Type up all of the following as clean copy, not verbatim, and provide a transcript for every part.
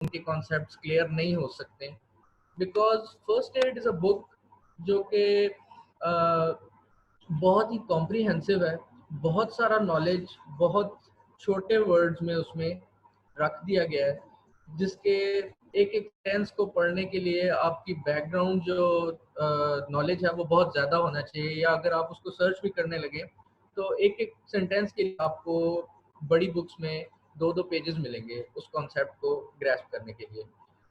उनके concepts clear नहीं हो सकते, because first aid is a book जो कि बहुत ही कॉम्प्रिहेंसिव है, बहुत सारा नॉलेज बहुत छोटे वर्ड्स में उसमें रख दिया गया है, जिसके एक एक टेंस को पढ़ने के लिए आपकी बैकग्राउंड जो नॉलेज है वो बहुत ज़्यादा होना चाहिए, या अगर आप उसको सर्च भी करने लगे तो एक एक सेंटेंस के लिए आपको बड़ी बुक्स में दो दो पेजेस मिलेंगे उस कॉन्सेप्ट को ग्रैस्प करने के लिए.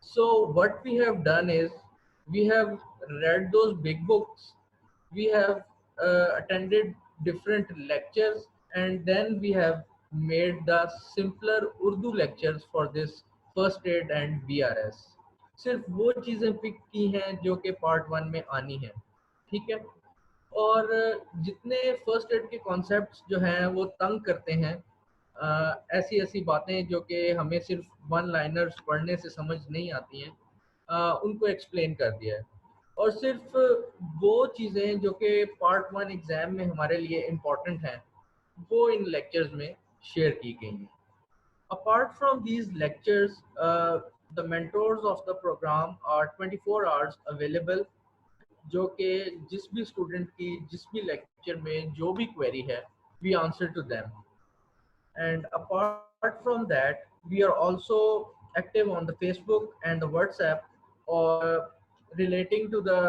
So what we have done is we have read those big books, we have attended different lectures, and then we have made the simpler Urdu lectures for this first aid and BRS. सिर्फ वो चीज़ें pick की हैं जो कि part 1 में आनी है, ठीक है. और जितने फर्स्ट एड के कॉन्सेप्ट्स जो हैं वो तंग करते हैं, ऐसी ऐसी बातें जो कि हमें सिर्फ वन लाइनर्स पढ़ने से समझ नहीं आती हैं, उनको एक्सप्लेन कर दिया है. और सिर्फ वो चीज़ें जो कि पार्ट 1 एग्ज़ाम में हमारे लिए इम्पॉर्टेंट हैं वो इन लेक्चर्स में शेयर की गई हैं. Apart from these lectures, the mentors of the program are 24 hours available, जो कि जिस भी स्टूडेंट की जिस भी लेक्चर में जो भी क्वेरी है, we answer to them. And apart from that, we are also active on the Facebook and the WhatsApp, or relating to the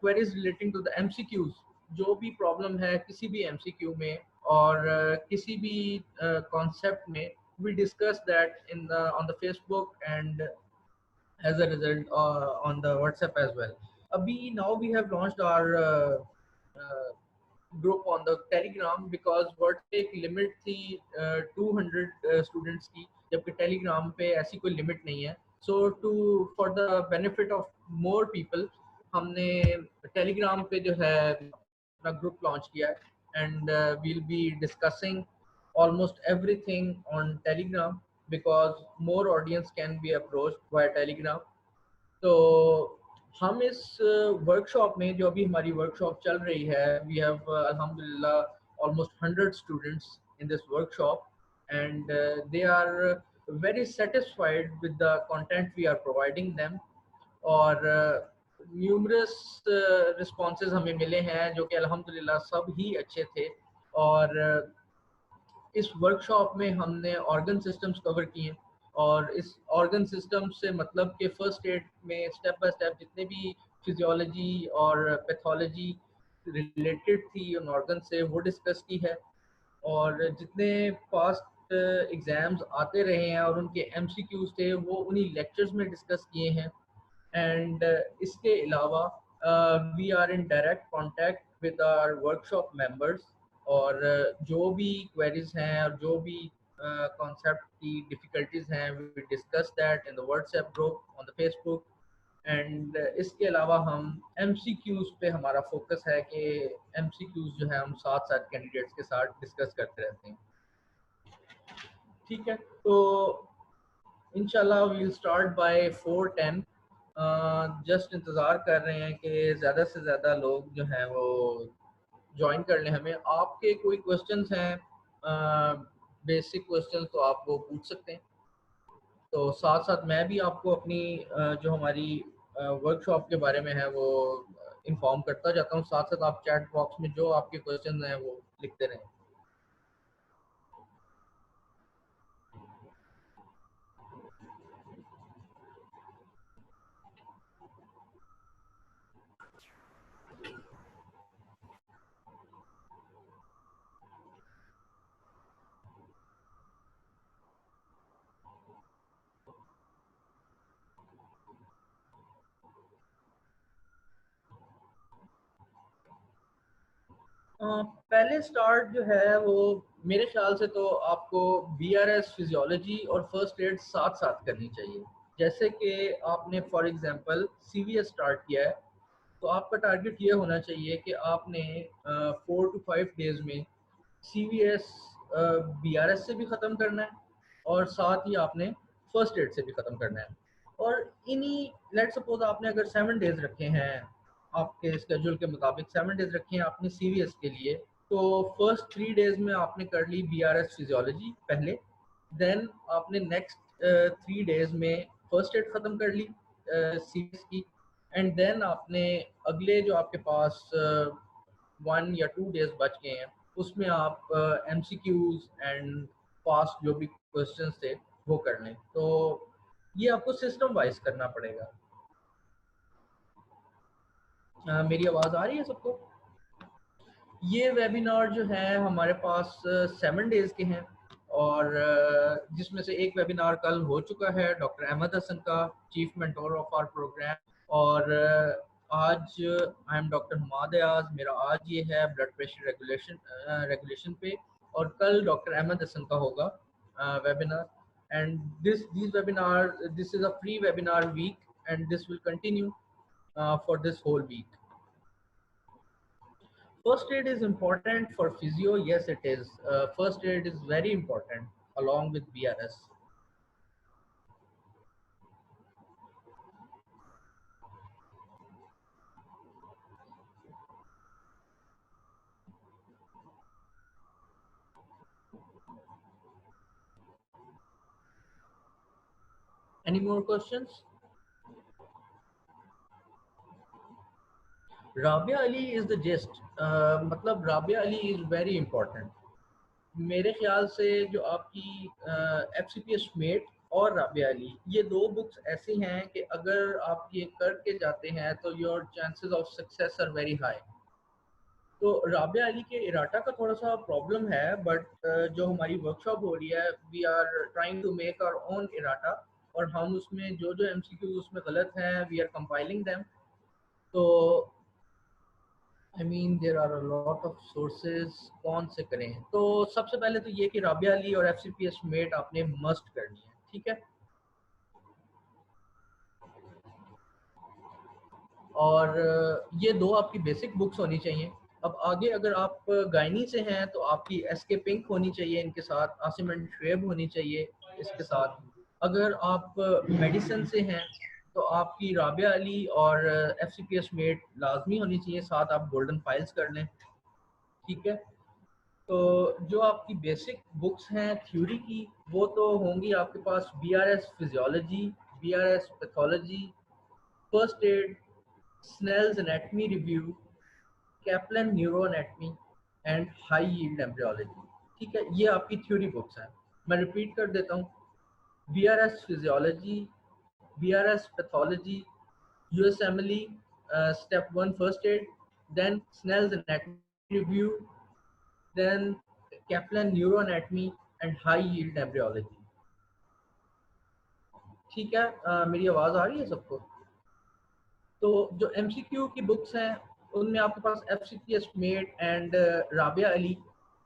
queries relating to the MCQs. जो भी प्रॉब्लम है किसी भी MCQ में और किसी भी कॉन्सेप्ट में, we discuss that in the on the Facebook and as a result on the WhatsApp as well. Abhi now we have launched our uh, group on the Telegram, because WhatsApp एक limit थी 200 students की, जबकि Telegram पे ऐसी कोई limit नहीं है. So to for the benefit of more people, हमने टेलीग्राम पे जो है अपना ग्रुप लॉन्च किया है, and we'll be discussing almost everything on Telegram, because more audience can be approached via Telegram. तो हम इस वर्कशॉप में, जो अभी हमारी वर्कशॉप चल रही है, वी हैव अल्हम्दुलिल्लाह almost 100 students in this workshop, and they are very satisfied with the content we are providing them. और न्यूमरस रिस्पॉन्सेज हमें मिले हैं जो कि अल्हम्दुलिल्लाह सब ही अच्छे थे. और इस वर्कशॉप में हमने ऑर्गन सिस्टम्स कवर किए, और इस ऑर्गन सिस्टम से मतलब कि फ़र्स्ट एड में स्टेप बाय स्टेप जितने भी फिजियोलॉजी और पैथोलॉजी रिलेटेड थी उन ऑर्गन से, वो डिस्कस की है. और जितने पास्ट एग्ज़ाम्स आते रहे हैं और उनके MCQs थे वो उन्हीं लेक्चर्स में डिस्कस किए हैं. एंड इसके अलावा we are in direct contact with our workshop members, और जो भी क्वेरीज हैं और जो भी कॉन्सेप्ट की डिफ़िकल्टीज हैं, we discuss that in the WhatsApp group, on the Facebook. And इसके अलावा हम MCQs पे हमारा फोकस है कि MCQs जो है हम साथ साथ कैंडिडेट्स के साथ डिस्कस करते रहते हैं. ठीक है, तो इंशाल्लाह we will start by 4:10. Just इंतज़ार कर रहे हैं कि ज़्यादा से ज़्यादा लोग जो हैं वो ज्वाइन कर लें हमें. आपके कोई क्वेश्चंस हैं बेसिक क्वेश्चंस, तो आप वो पूछ सकते हैं. तो साथ साथ मैं भी आपको अपनी जो हमारी वर्कशॉप के बारे में है वो इन्फॉर्म करता जाता हूँ. साथ साथ आप चैट बॉक्स में जो आपके क्वेश्चंस हैं वो लिखते रहें. पहले स्टार्ट जो है वो मेरे ख्याल से तो आपको BRS फिजियोलॉजी और फर्स्ट एड साथ साथ करनी चाहिए. जैसे कि आपने फॉर एग्जांपल CVS स्टार्ट किया है, तो आपका टारगेट ये होना चाहिए कि आपने 4 to 5 डेज में CVS BRS से भी ख़त्म करना है, और साथ ही आपने फर्स्ट एड से भी ख़त्म करना है. और इन्हीं लेट सपोज आपने अगर 7 डेज रखे हैं, आपके स्केड्यूल के मुताबिक 7 डेज रखे हैं आपने CVS के लिए, तो फर्स्ट 3 डेज में आपने कर ली BRS फिजियोलॉजी पहले, देन आपने नेक्स्ट 3 डेज में फर्स्ट एड ख़त्म कर ली सीरीज की, एंड देन आपने अगले जो आपके पास 1 या 2 डेज बच गए हैं उसमें आप MCQs एंड पास्ट जो भी क्वेश्चंस थे वो कर लें। तो ये आपको सिस्टम वाइज करना पड़ेगा। मेरी आवाज़ आ रही है सबको? ये वेबिनार जो है हमारे पास 7 डेज के हैं, और जिसमें से एक वेबिनार कल हो चुका है डॉक्टर अहमद हसन का, chief mentor of our program, और आज I am doctor Hamad Ayaz, मेरा आज ये है ब्लड प्रेशर रेगुलेशन पे, और कल डॉक्टर अहमद हसन का होगा webinar. And this webinar, this is a free webinar week and this will continue for this whole week. First aid is important for physio. Yes, it is. First aid is very important along with BRS. Any more questions? Rabia Ali is the gist. मतलब Rabia Ali is very important. मेरे ख्याल से जो आपकी FCPS met और राबिया अली, ये दो books ऐसी हैं कि अगर आप ये करके जाते हैं तो your chances of success are very high. तो राबिया अली के इराटा का थोड़ा सा प्रॉब्लम है, बट जो हमारी वर्कशॉप हो रही है we are trying to make our own errata, और हम उसमें जो जो MCQ उसमें गलत हैं वी आर कंपाइलिंग देम। तो I mean there are a lot of sources, कौन से करें? तो सबसे पहले तो ये कि राबिया अली और FCPS मेट आपने मस्ट करनी है, ठीक है? और ये दो आपकी बेसिक बुक्स होनी चाहिए। अब आगे अगर आप गायनी से हैं तो आपकी SK पिंक होनी चाहिए, इनके साथ आसिम एंड शुएब होनी चाहिए इसके साथ। अगर आप मेडिसिन से हैं तो आपकी राबिया अली और FCPS मेट लाजमी होनी चाहिए, साथ आप गोल्डन फाइल्स कर लें, ठीक है? तो जो आपकी बेसिक बुक्स हैं थ्योरी की वो तो होंगी आपके पास BRS physiology, BRS pathology, first aid, Snell's anatomy review, Kaplan neuroanatomy and high yield embryology, ठीक है? ये आपकी थ्योरी बुक्स हैं। मैं रिपीट कर देता हूँ: BRS physiology, BRS pathology, USMLE step 1 first aid, then Snell's anatomy review, then Kaplan neuroanatomy and high yield embryology, ठीक है? मेरी आवाज़ आ रही है सबको? तो जो MCQ की बुक्स हैं उनमें आपके पास FCPS mate and Rabia Ali,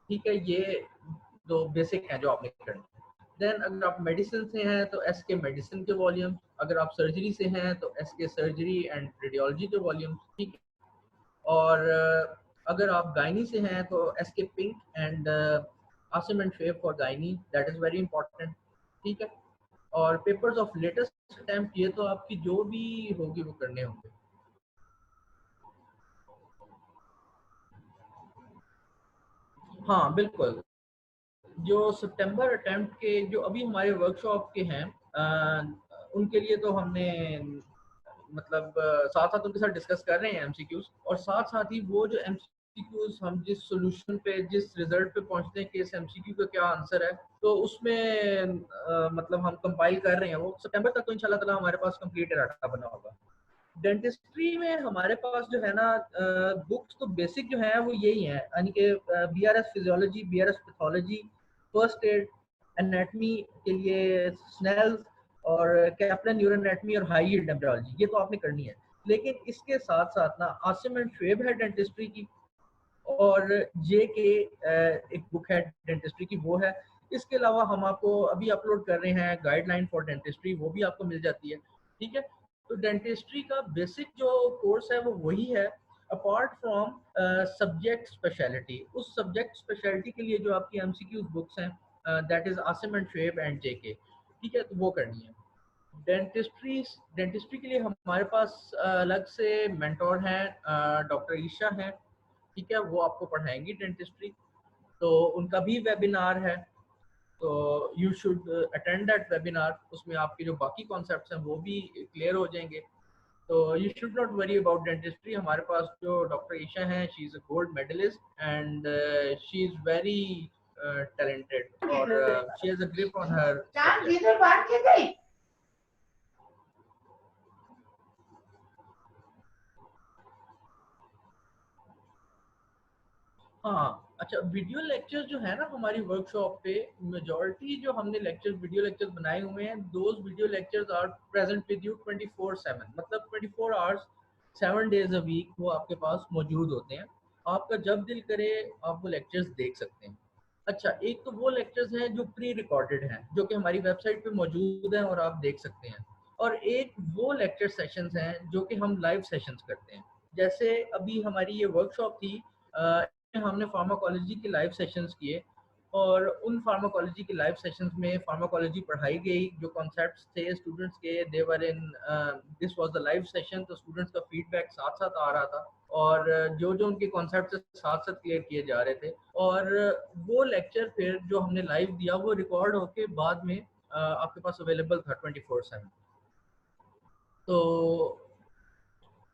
ठीक है? ये दो बेसिक हैं जो आपने करनी है। देन अगर आप मेडिसिन से हैं तो SK मेडिसिन के वॉल्यूम, अगर आप सर्जरी से हैं तो SK सर्जरी एंड रेडियोलॉजी के वॉल्यूम, ठीक है? और अगर आप गायनी से हैं तो SK pink and Asim and Shoaib for gynae, that is very important, ठीक है? और पेपर्स ऑफ लेटेस्ट अटेम्प्ट, ये तो आपकी जो भी होगी वो करने होंगे। हाँ बिल्कुल, जो सितंबर अटेम्प्ट के जो अभी हमारे वर्कशॉप के हैं उनके लिए तो हमने मतलब साथ साथ उनके साथ डिस्कस कर रहे हैं MCQs, और साथ साथ ही वो जो MCQs हम जिस सोल्यूशन पे, जिस रिजल्ट पे पहुंचते हैं कि इस MCQ का क्या आंसर है, तो उसमें मतलब हम कंपाइल कर रहे हैं। वो सितंबर तक तो इंशाल्लाह ताला हमारे पास कंप्लीट डाटा बना होगा। डेंटिस्ट्री में हमारे पास जो है ना बुक्स तो बेसिक जो है वो यही है, यानी कि BRS physiology, BRS pathology, first add, anatomy के लिए स्नेल्स और कैप्लन न्यूरोएनाटमी और हाई यील्ड एम्ब्रियोलॉजी, ये तो आपने करनी है। लेकिन इसके साथ साथ ना आसिम एंड शुएब है डेंटिस्ट्री की, और JK एक बुक है डेंटिस्ट्री की, वो है। इसके अलावा हम आपको अभी अपलोड कर रहे हैं गाइडलाइन फॉर डेंटिस्ट्री, वो भी आपको मिल जाती है, ठीक है? तो डेंटिस्ट्री का बेसिक जो कोर्स है वो वही है, अपार्ट फ्रॉम सब्जेक्ट स्पेशलिटी। उस सब्जेक्ट स्पेशलिटी के लिए जो आपकी MCQ बुक्स हैं that is Asim and Shoaib and JK, ठीक है? तो वो करनी है। डेंटिस्ट्री के लिए हमारे पास अलग से मेंटोर हैं, डॉक्टर ईशा हैं, ठीक है? वो आपको पढ़ाएंगी डेंटिस्ट्री, तो उनका भी वेबिनार है। तो you should attend that webinar. उसमें आपके जो बाकी कॉन्सेप्ट्स हैं वो भी क्लियर हो जाएंगे। तो you should not worry about dentistry. हमारे पास जो डॉक्टर ईशा हैं, she is a gold medallist and she is very talented और she has a grip on her subject. हाँ, अच्छा, वीडियो लेक्चर्स जो है ना हमारी वर्कशॉप पे, मेजॉरिटी जो हमने लेक्चर्स वीडियो लेक्चर्स बनाए हुए हैं, those video lectures are present with you 24/7, मतलब 24 आवर्स 7 डेज अ वीक वो आपके पास मौजूद होते हैं। आपका जब दिल करे आप वो लेक्चर्स देख सकते हैं। अच्छा, एक तो वो लेक्चर्स हैं जो प्री रिकॉर्डेड हैं, जो कि हमारी वेबसाइट पे मौजूद हैं और आप देख सकते हैं। और एक वो लेक्चर सेशंस हैं जो कि हम लाइव सेशंस करते हैं। जैसे अभी हमारी ये वर्कशॉप थी, हमने फार्माकोलॉजी के लाइव सेशंस किए और उन फार्माकोलॉजी के लाइव सेशंस में फार्माकोलॉजी पढ़ाई गई। जो कॉन्सेप्ट्स थे स्टूडेंट्स के, there in this was the live session, तो स्टूडेंट्स का फीडबैक साथ साथ आ रहा था और जो जो उनके कॉन्सेप्ट्स साथ साथ क्लियर किए जा रहे थे। और वो लेक्चर फिर जो हमने लाइव दिया वो रिकॉर्ड होके बाद में आपके पास अवेलेबल था 24/7। तो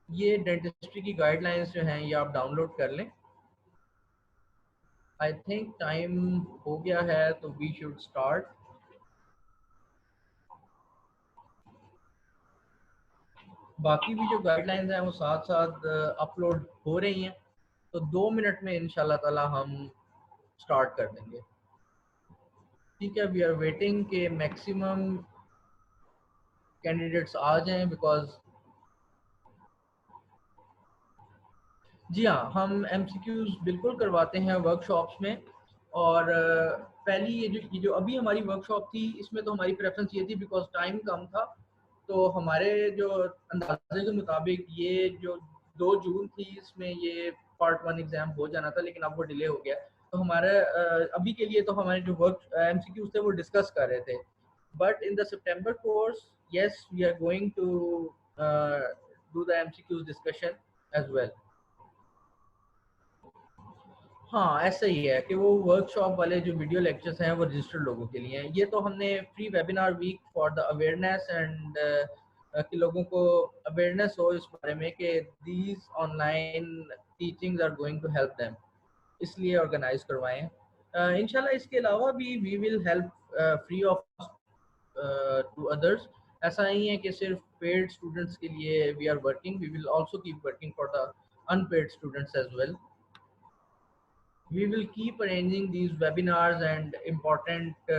ये डेंटिस्ट्री की गाइडलाइंस जो हैं ये आप डाउनलोड कर लें। आई थिंक टाइम हो गया है तो वी शुड स्टार्ट। बाकी भी जो गाइडलाइंस हैं वो साथ साथ अपलोड हो रही हैं, तो 2 मिनट में इंशाल्लाह ताला हम स्टार्ट कर देंगे। ठीक है, वी आर वेटिंग के मैक्सिमम कैंडिडेट्स आ जाएं बिकॉज जी हाँ, हम एमसीक्यूज बिल्कुल करवाते हैं वर्कशॉप्स में। और पहली ये जो अभी हमारी वर्कशॉप थी इसमें तो हमारी प्रेफरेंस ये थी बिकॉज टाइम कम था। तो हमारे जो अंदाजे के मुताबिक ये जो 2 जून थी इसमें ये पार्ट 1 एग्ज़ाम हो जाना था, लेकिन अब वो डिले हो गया। तो हमारे अभी के लिए तो हमारे जो वर्क एमसीक्यूज थे वो डिस्कस कर रहे थे। But in the September course, yes, we are going to do the MCQs discussion as well. हाँ, ऐसा ही है कि वो वर्कशॉप वाले जो वीडियो लेक्चर्स हैं वो रजिस्टर्ड लोगों के लिए हैं। ये तो हमने free webinar week for the awareness and कि लोगों को अवेयरनेस हो इस बारे में कि these online teachings are going to help them, इसलिए ऑर्गेनाइज करवाएं। इंशाल्लाह इसके अलावा भी we will help free of to others. ऐसा नहीं है कि सिर्फ पेड स्टूडेंट्स के लिए we are working, we will also keep working for the unpaid students as well. We will keep arranging these webinars and important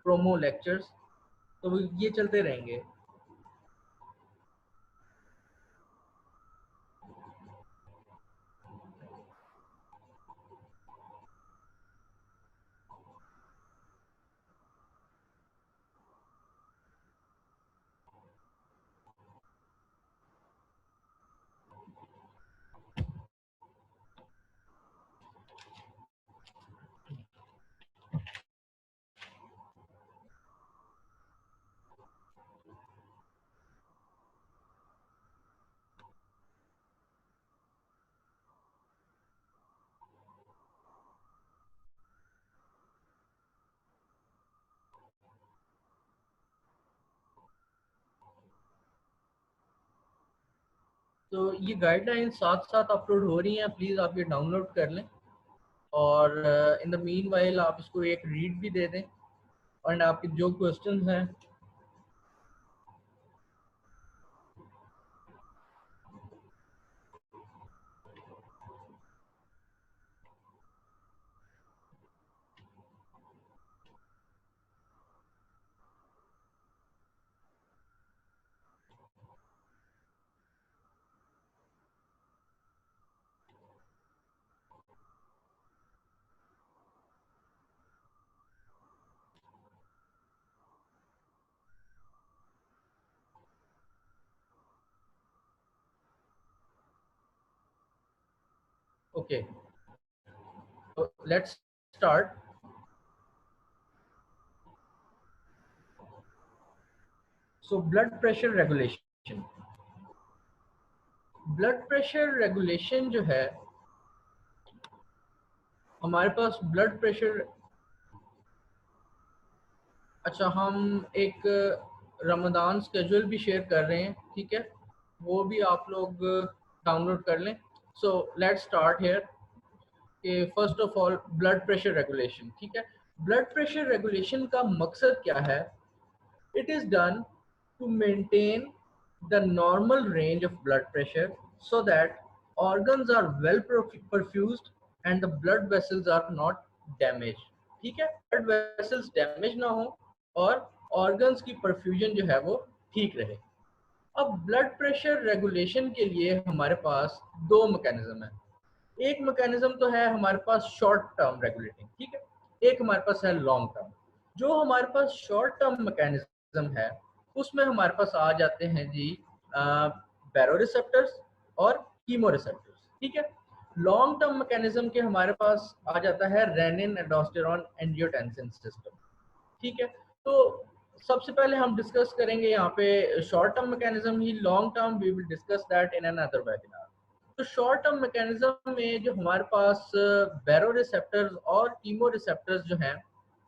promo lectures, तो ये चलते रहेंगे। तो ये गाइडलाइंस साथ साथ अपलोड हो रही हैं, प्लीज़ आप ये डाउनलोड कर लें और इन द मीन वाइल आप इसको एक रीड भी दे दें। और आपके जो क्वेश्चंस हैं, ओके, तो let's start. So blood pressure regulation. Blood pressure regulation जो है, हमारे पास ब्लड प्रेशर अच्छा, हम एक रमज़ान स्केड्यूल भी शेयर कर रहे हैं, ठीक है? वो भी आप लोग डाउनलोड कर लें। सो लेट्स स्टार्ट हियर कि first of all blood pressure regulation, ठीक है? ब्लड प्रेशर रेगुलेशन का मकसद क्या है? It is done to maintain the normal range of blood pressure so that organs are well perfused and the blood vessels are not damaged. ठीक है, blood vessels damage ना हो और organs की perfusion जो है वो ठीक रहे। अब ब्लड प्रेशर रेगुलेशन के लिए हमारे पास दो मैकेनिज्म है। एक मैकेनिज्म तो है हमारे पास शॉर्ट टर्म रेगुलेटिंग, ठीक है, एक हमारे पास है लॉन्ग टर्म। जो हमारे पास शॉर्ट टर्म मैकेनिज्म है उसमें हमारे पास आ जाते हैं जी बैरो रिसेप्टर्स और कीमो रिसेप्टर्स, ठीक है। लॉन्ग टर्म मैकेनिज्म के हमारे पास आ जाता है रेनिन एल्डोस्टेरॉन एंजियोटेंसिन सिस्टम, ठीक है। तो सबसे पहले हम डिस्कस करेंगे यहाँ पे शॉर्ट टर्म मैकेनिज्म ही, long term we will discuss that in another webinar. तो शॉर्ट टर्म मैकेनिज्म में जो हमारे पास बैरो रिसेप्टर्स और कीमो रिसेप्टर्स जो हैं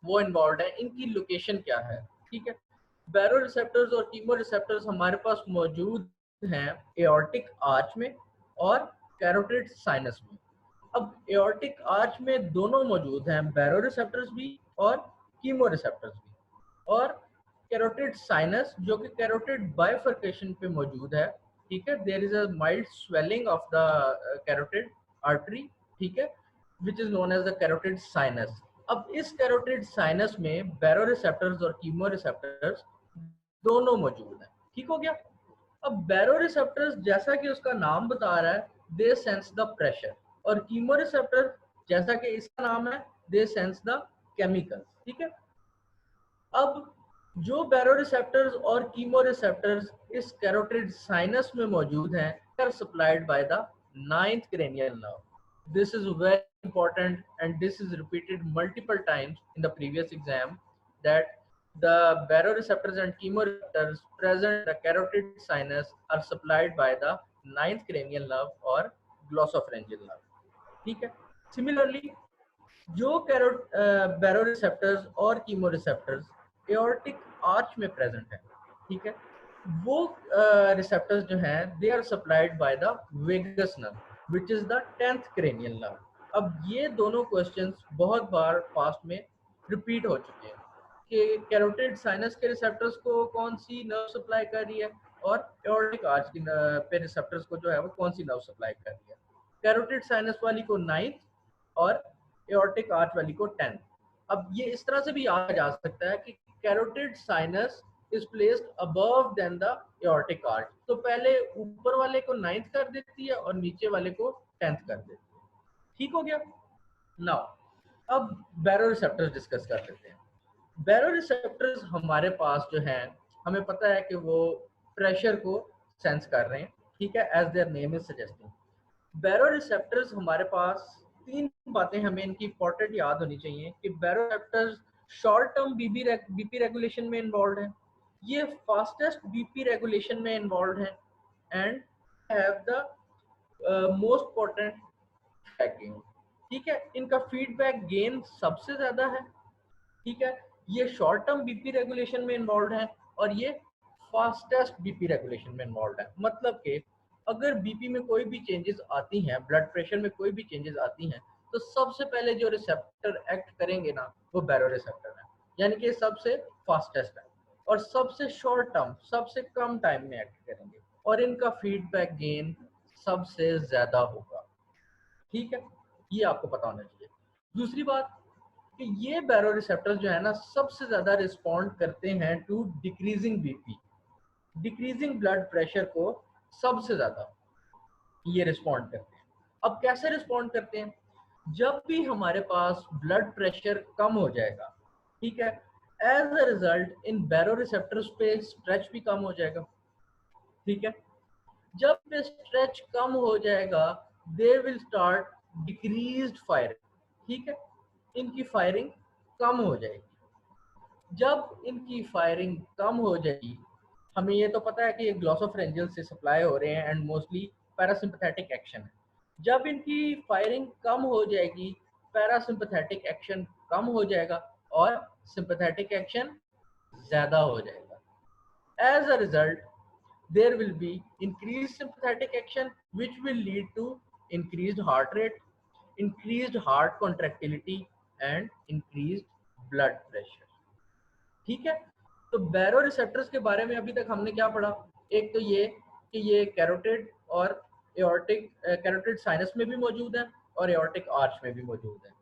वो इन्वॉल्व है, इनकी लोकेशन क्या है, ठीक है। बैरो रिसेप्टर्स और कीमो रिसेप्टर्स हमारे पास मौजूद हैं एओर्टिक आर्च में और कैरोटिड साइनस में। अब एओर्टिक आर्च में दोनों मौजूद हैं, बैरो रिसेप्टर्स भी और कीमो रिसेप्टर्स भी, और कैरोटिड साइनस जो कि कैरोटिड बाइफर्केशन पे मौजूद है, ठीक है। There is a mild swelling of the carotid artery, ठीक है, which is known as the carotid sinus. अब इस कैरोटिड साइनस में बैरो रिसेप्टर्स और कीमो रिसेप्टर्स दोनों मौजूद हैं, ठीक हो गया। अब बैरो रिसेप्टर्स जैसा कि उसका नाम बता रहा है, दे सेंस द प्रेशर, और कीमो रिसेप्टर जैसा कि इसका नाम है, दे सेंस द केमिकल्स, ठीक है। अब जो बैरो रिसेप्टर्स और कीमो रिसेप्टर्स इस कैरोटिड साइनस में मौजूद हैं are supplied by the ninth cranial nerve. This is very important and this is repeated multiple times in the previous exam that the baroreceptors and chemoreceptors present in the carotid sinus are supplied by the ninth cranial nerve or glossopharyngeal nerve, ठीक है। Similarly जो baro receptors और chemo receptors aortic arch में present है, ठीक है, वो receptors जो हैं they are supplied by the vagus nerve which is the 10th cranial nerve. अब ये दोनों क्वेश्चंस बहुत बार पास्ट में रिपीट हो चुके हैं कि कैरोटिड साइनस के रिसेप्टर्स को कौन सी नर्व सप्लाई कर रही है और एओर्टिक आर्च की पे रिसेप्टर्स को जो है वो कौन सी नर्व सप्लाई कर रही है। कैरोटिड साइनस वाली को 9th और एओर्टिक आर्च वाली को 10th। अब ये इस तरह से भी याद जा सकता है कि carotid sinus is placed above then the aortic arch, तो पहले ऊपर वाले को 9th कर देती है और नीचे वाले को 10th कर देती है, ठीक हो गया। नाउ अब बैरो रिसेप्टर्स डिस्कस कर लेते हैं। बैरो रिसेप्टर्स हमारे पास जो हैं, हमें पता है कि वो प्रेशर को सेंस कर रहे हैं, ठीक है, as their name is suggesting. Baro receptors हमारे पास तीन बातें हमें इनकी इंपॉर्टेंट याद होनी चाहिए कि baroreceptors short term BP regulation में इन्वॉल्व हैं, ये फास्टेस्ट बीपी रेगुलेशन में इन्वॉल्व हैं and have the most important tracking, ठीक है। इनका फीडबैक गेन सबसे ज्यादा है, ठीक है। ये शॉर्ट टर्म बीपी रेगुलेशन में इन्वॉल्व है और ये फास्टेस्ट बीपी रेगुलेशन में इन्वॉल्व है। मतलब कि अगर बीपी में कोई भी चेंजेस आती हैं, ब्लड प्रेशर में कोई भी चेंजेस आती हैं, तो सबसे पहले जो रिसेप्टर एक्ट करेंगे ना वो बैरो रिसेप्टर है, यानी कि सबसे फास्टेस्ट है और सबसे शॉर्ट टर्म, सबसे कम टाइम में एक्ट करेंगे और इनका फीडबैक गेन सबसे ज्यादा होगा, ठीक है। ये आपको पता होना चाहिए। दूसरी बात कि ये बैरो रिसेप्टर्स जो है ना सबसे ज्यादा रिस्पॉन्ड करते हैं to decreasing BP, decreasing blood pressure को सबसे ज्यादा ये रिस्पॉन्ड करते हैं। अब कैसे रिस्पॉन्ड करते हैं? जब भी हमारे पास ब्लड प्रेशर कम हो जाएगा, ठीक है, as a result in baro receptors पे स्ट्रेच भी कम हो जाएगा, ठीक है। जब पे स्ट्रेच कम हो जाएगा they will start decreased firing, ठीक है, इनकी फायरिंग कम हो जाएगी। जब इनकी फायरिंग कम हो जाएगी, हमें ये तो पता है कि ये ग्लॉसोफरेंजियल से सप्लाई हो रहे हैं एंड मोस्टली पैरासिम्पथेटिक एक्शन है। जब इनकी फायरिंग कम हो जाएगी, पैरासिम्पथेटिक एक्शन कम हो जाएगा और सिंपैथेटिक एक्शन ज्यादा हो जाएगा। As a result there will be increased sympathetic action which will lead to increased heart rate, increased heart contractility and increased blood pressure। ठीक है, तो बैरो रिसेप्टर्स के बारे में अभी तक हमने क्या पढ़ा? एक तो ये कि ये कैरोटिड और एओर्टिक कैरोटिड साइनस में भी मौजूद है और एओर्टिक आर्च में भी मौजूद है।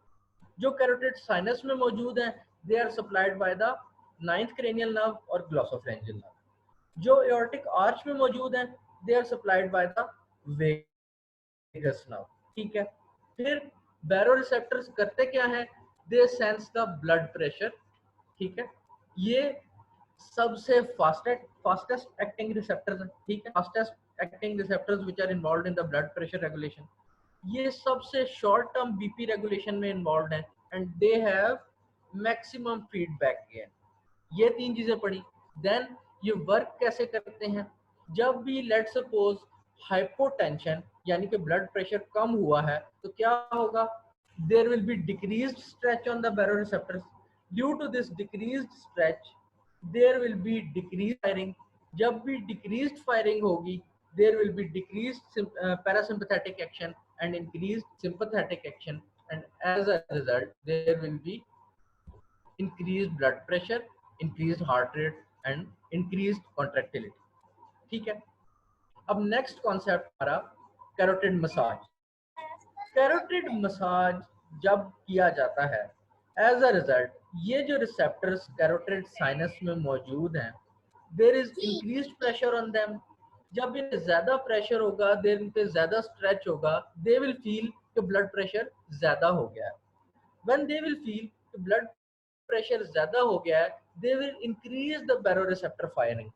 जो कैरोटिड साइनस में मौजूद है they are supplied by the ninth cranial nerve और ग्लॉसोफेरेंजियल नर्व। जो एओर्टिक आर्च में मौजूद है they are supplied by the vagus nerve. ठीक है, फिर बैरो रिसेप्टर्स करते क्या है? They sense the blood pressure. ठीक है, ये सबसे फास्टेस्ट एक्टिंग रिसेप्टर्स हैं। ठीक है, fastest acting receptors which are involved in the blood pressure regulation. ये सबसे शॉर्ट टर्म बीपी रेगुलेशन में इन्वॉल्वड हैं and they have maximum feedback gain. ये तीन चीजें पढ़ी। देन ये वर्क कैसे करते हैं? जब भी लेट सपोज हाइपोटेंशन यानी कि ब्लड प्रेशर कम हुआ है तो क्या होगा? There will be decreased stretch on the baroreceptors. Due to this decreased stretch there will be decrease firing. जब भी डिक्रीज्ड फायरिंग होगी there will be decreased parasympathetic action and increased sympathetic action, and as a result there will be increased blood pressure, increased heart rate and increased contractility। ठीक है, अब next concept हमारा carotid massage. Carotid massage जब किया जाता है as a result ये जो रिसेप्टर्स कैरोटिड साइनस में मौजूद हैं there is increased pressure on them. जब इन्हें ज्यादा प्रेशर होगा, देर इन पे ज्यादा स्ट्रेच होगा, दे विल फील कि ब्लड प्रेशर ज्यादा हो गया है। व्हेन दे विल फील कि ब्लड प्रेशर ज्यादा हो गया है they will increase the baroreceptor firing.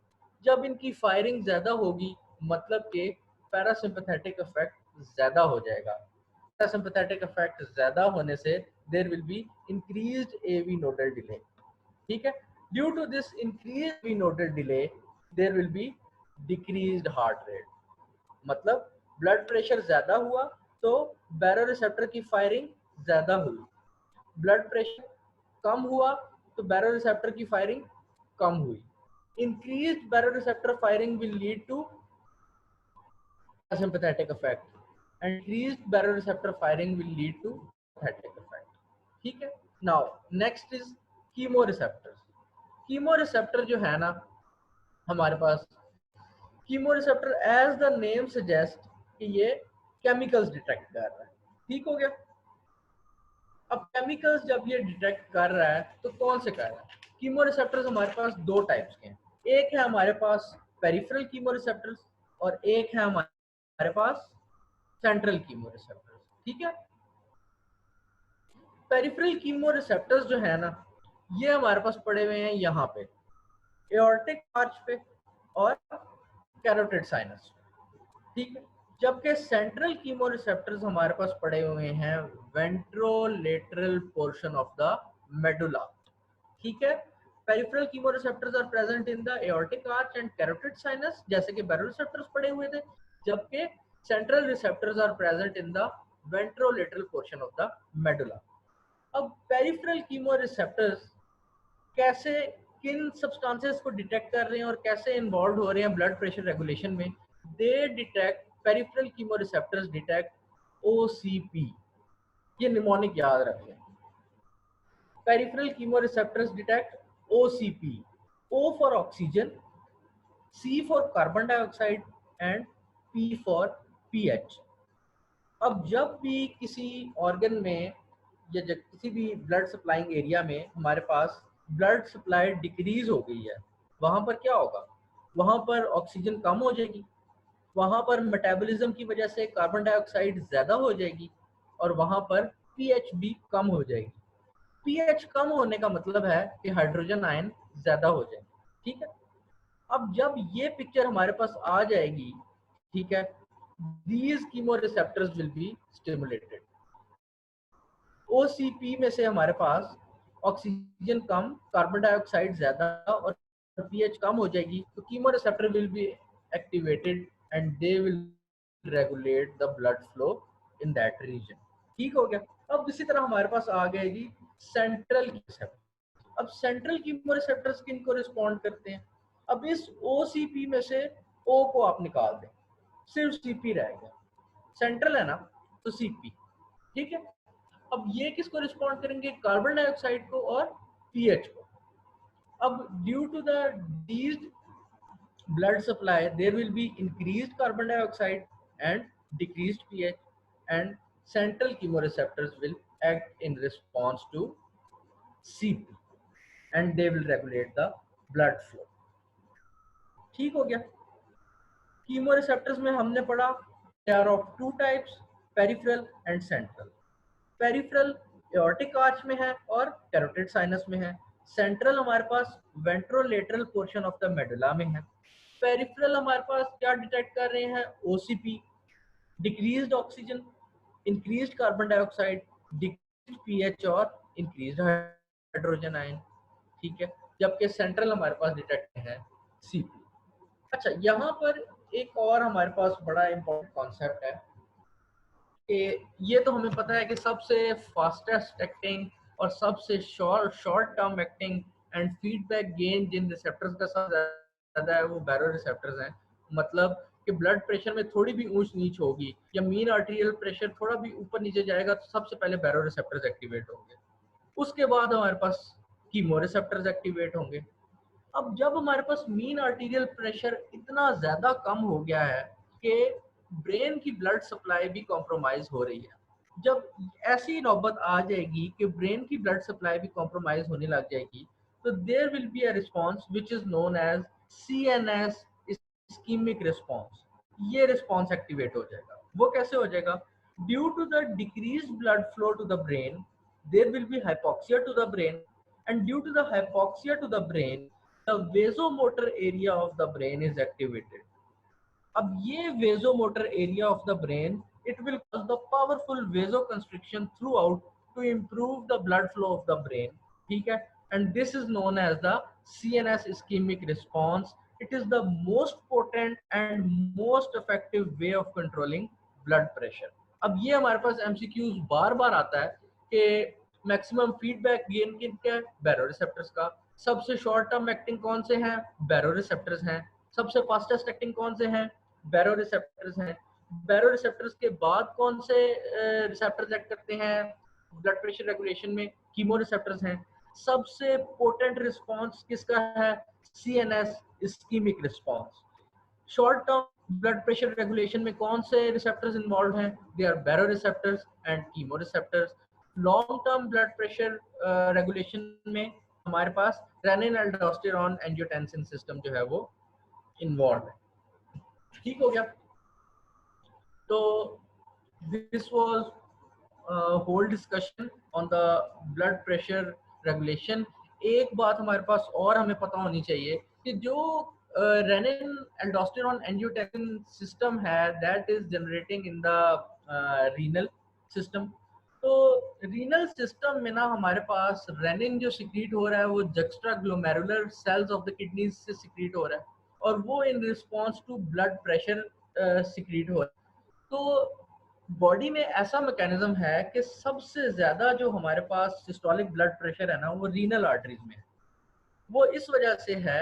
जब इनकी फायरिंग ज्यादा होगी मतलब कि पैरासिम्पैथेटिक इफेक्ट ज्यादा हो जाएगा। पैरासिम्पैथेटिक इफेक्ट ज्यादा होने से there will be increased AV nodal delay. ठीक है, due to this increase AV nodal delay there will be decreased heart rate. मतलब ब्लड प्रेशर ज्यादा हुआ तो बैरोरिसेप्टर की फायरिंग ज्यादा हुई। ब्लड प्रेशर कम हुआ तो बैरोरिसेप्टर की फायरिंग कम हुई। Increased baroreceptor firing will lead to sympathetic effect and increased baroreceptor firing will lead to sympathetic effect। ठीक है, now next is chemoreceptors. Chemoreceptor जो है ना हमारे पास, chemoreceptor as the name suggest कि ये केमिकल्स डिटेक्ट कर रहा है। ठीक हो गया, अब केमिकल्स जब ये डिटेक्ट कर रहा है तो कौन से कर रहा है? कीमोरिसेप्टर्स हमारे पास दो टाइप्स के हैं। एक है हमारे पास पेरिफेरल कीमोरिसेप्टर्स और एक है हमारे पास सेंट्रल कीमोरिसेप्टर्स। ठीक है, पेरिफेरल कीमोरिसेप्टर्स जो है ना ये हमारे पास पड़े हुए हैं यहाँ पे एओर्टिक आर्च पे और कैरोटिड साइनस। ठीक है, जबकि सेंट्रल कीमोरिसेप्टर्स हमारे पास पड़े हुए हैं ventrolateral portion of the medulla. ठीक है, peripheral chemoreceptors are present in the aortic arch and carotid sinus जैसे कि बैरोरिसेप्टर्स पड़े हुए थे, जबकि central receptors are present in the ventrolateral portion of the medulla. अब पेरिफेरल कीमोरिसेप्टर्स कैसे किन सब्सटेंसेस को डिटेक्ट कर रहे हैं और कैसे इन्वॉल्व हो रहे हैं ब्लड प्रेशर रेगुलेशन में? They detect peripheral chemoreceptors detect OCP. ये निमोनिक याद रखें, peripheral chemoreceptors detect OCP. O for oxygen, C for carbon dioxide and P for pH. अब जब भी किसी ऑर्गन में या जब किसी भी ब्लड सप्लाइंग एरिया में हमारे पास ब्लड सप्लाई डिक्रीज हो गई है वहां पर क्या होगा? वहां पर ऑक्सीजन कम हो जाएगी, वहां पर मेटाबॉलिज्म की वजह से कार्बन डाइऑक्साइड ज्यादा हो जाएगी और वहां पर पीएच भी कम हो जाएगी। पीएच कम होने का मतलब है कि हाइड्रोजन आयन ज्यादा हो जाएंगे। ठीक है, अब जब ये पिक्चर हमारे पास आ जाएगी, ठीक है, these chemoreceptors will be stimulated। OCP में से हमारे पास ऑक्सीजन कम, कार्बन डाइऑक्साइड ज्यादा और पीएच कम हो जाएगी तो chemoreceptor will be activated and they will regulate the blood flow in that region. ठीक हो गया, अब इसी तरह हमारे पास आ गए जी सेंट्रल रिसेप्टर। अब सेंट्रल कीमोरिसेप्टर्स किन को रिस्पॉन्ड करते हैं? अब इस OCP में से O को आप निकाल दें, सिर्फ CP रह गया, सेंट्रल है ना तो CP, ठीक है। अब ये किसको रिस्पॉन्ड करेंगे? कार्बन डाइऑक्साइड को और पीएच को। अब due to the decreased blood supply there will be increased carbon dioxide and decreased pH, and central chemoreceptors will act in response to CP and they will regulate the blood flow। ठीक हो गया। Chemoreceptors में हमने पढ़ा they are of two types, peripheral and central। Peripheral aortic arch में है और carotid sinus में है। सेंट्रल हमारे पास ventrolateral portion of the medulla में है। पेरिफेरल हमारे पास क्या डिटेक्ट कर रहे हैं? OCP, decreased oxygen, increased carbon dioxide, decreased pH और इंक्रीज्ड हाइड्रोजन आयन, ठीक है। जबकि सेंट्रल हमारे पास डिटेक्ट है सीपी। अच्छा, यहाँ पर एक और हमारे पास बड़ा इंपॉर्टेंट कॉन्सेप्ट है कि ये तो हमें पता है कि सबसे फास्टेस्ट एक्टिंग और सबसे short term acting and feedback gain जिन रिसेप्टर्स का सबसे ज़्यादा है वो बैरो रिसेप्टर्स हैं। मतलब कि ब्लड प्रेशर में थोड़ी भी ऊंच नीच होगी या मीन आर्टेरियल प्रेशर थोड़ा भी ऊपर नीचे जाएगा तो सबसे पहले बैरो रिसेप्टर्स एक्टिवेट होंगे, उसके बाद हमारे पास कीमो रिसेप्टर्स एक्टिवेट होंगे। अब जब हमारे पास मीन आर्टीरियल प्रेशर इतना ज़्यादा कम हो गया है कि ब्रेन की ब्लड सप्लाई भी कॉम्प्रोमाइज़ हो रही है, जब ऐसी नौबत आ जाएगी कि ब्रेन की ब्लड सप्लाई भी कॉम्प्रोमाइज़ होने लग जाएगी तो there will be a response which is known as CNS ischemic response. ये रिस्पॉन्स एक्टिवेट हो जाएगा। वो कैसे हो जाएगा? Due to the decrease blood flow to the brain there will be hypoxia to the brain, and due to the hypoxia to the brain the vasomotor area of the brain is activated। अब ये vasomotor area of the brain it will cause the powerful vasoconstriction throughout to improve the blood flow of the brain, ठीक है। and this is known as the CNS ischemic response। it is the most potent and most effective way of controlling blood pressure। अब ये हमारे पास MCQs बार बार आता है कि maximum feedback gain किनका है? बैरो रिसेप्टर्स का। सबसे शॉर्ट टर्म एक्टिंग कौन से हैं? बैरो रिसेप्टर्स हैं। सबसे फास्टेस्ट एक्टिंग कौन से हैं? बैरो रिसेप्टर्स हैं। बैरो रिसेप्टर्स के बाद कौन से रिसेप्टर्स एक्ट करते हैं ब्लड प्रेशर रेगुलेशन में? कीमो रिसेप्टर्स हैं। सबसे पोटेंट रिस्पॉन्स किसका है? CNS ischemic response. Short term blood pressure regulation में कौन से रिसेप्टर्स इन्वॉल्व हैं? They are baro receptors and chemo receptors. Long term blood pressure regulation में हमारे पास रेनिन एल्डोस्टेरॉन एंजियोटेंसिन सिस्टम जो है वो इन्वॉल्व है। ठीक हो गया। तो this was whole discussion on the blood pressure regulation. एक बात हमारे पास और हमें पता होनी चाहिए कि जो रेनिन एल्डोस्टेरॉन एंजियोटेंसिन सिस्टम है that is generating in the renal system. तो रीनल सिस्टम में ना हमारे पास रेनिन जो सिक्रीट हो रहा है वो juxtaglomerular cells of the kidneys से सिक्रीट हो रहा है और वो in response to blood pressure secrete हो रहा है। तो बॉडी में ऐसा मैकेनिज्म है कि सबसे ज्यादा जो हमारे पास सिस्टोलिक ब्लड प्रेशर है ना वो रीनल आर्टरीज में है। वो इस वजह से है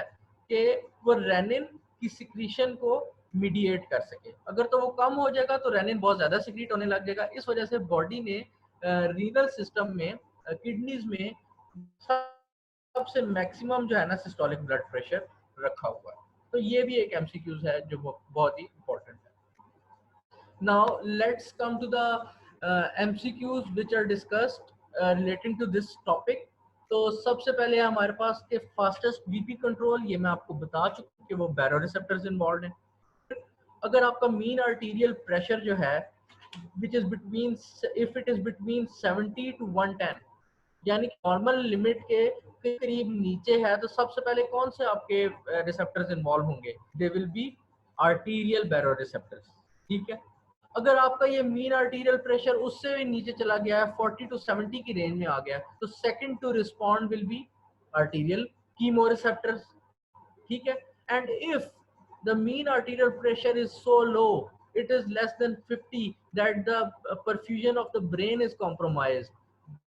कि वो रेनिन की सिक्रीशन को मीडिएट कर सके। अगर तो वो कम हो जाएगा तो रेनिन बहुत ज्यादा सिक्रीट होने लग जाएगा। इस वजह से बॉडी ने रीनल सिस्टम में किडनीज में सबसे मैक्सिमम जो है ना सिस्टोलिक ब्लड प्रेशर रखा हुआ है। तो ये भी एक MCQs है जो बहुत ही इंपॉर्टेंट है। Now let's come to the MCQs which are discussed relating to this topic। तो सबसे पहले हमारे पास के फास्टेस्ट बीपी कंट्रोल, ये मैं आपको बता चुका हूँ कि वो बैरो रिसेप्टर्स इन्वॉल्व हैं। अगर आपका मीन आर्टीरियल प्रेशर जो है which is between if it is between 70 to 110 यानी नॉर्मल लिमिट के करीब नीचे है तो सबसे पहले कौन से आपके रिसेप्टर्स इन्वॉल्व होंगे? They will be arterial baro receptors, ठीक है। अगर आपका ये मीन आर्टीरियल प्रेशर उससे भी नीचे चला गया है 40 to 70 की रेंज में आ गया तो second to respond will be arterial chemo receptors, ठीक है। And if the mean arterial pressure is so low, it is less than 50, that the perfusion of the brain is compromised,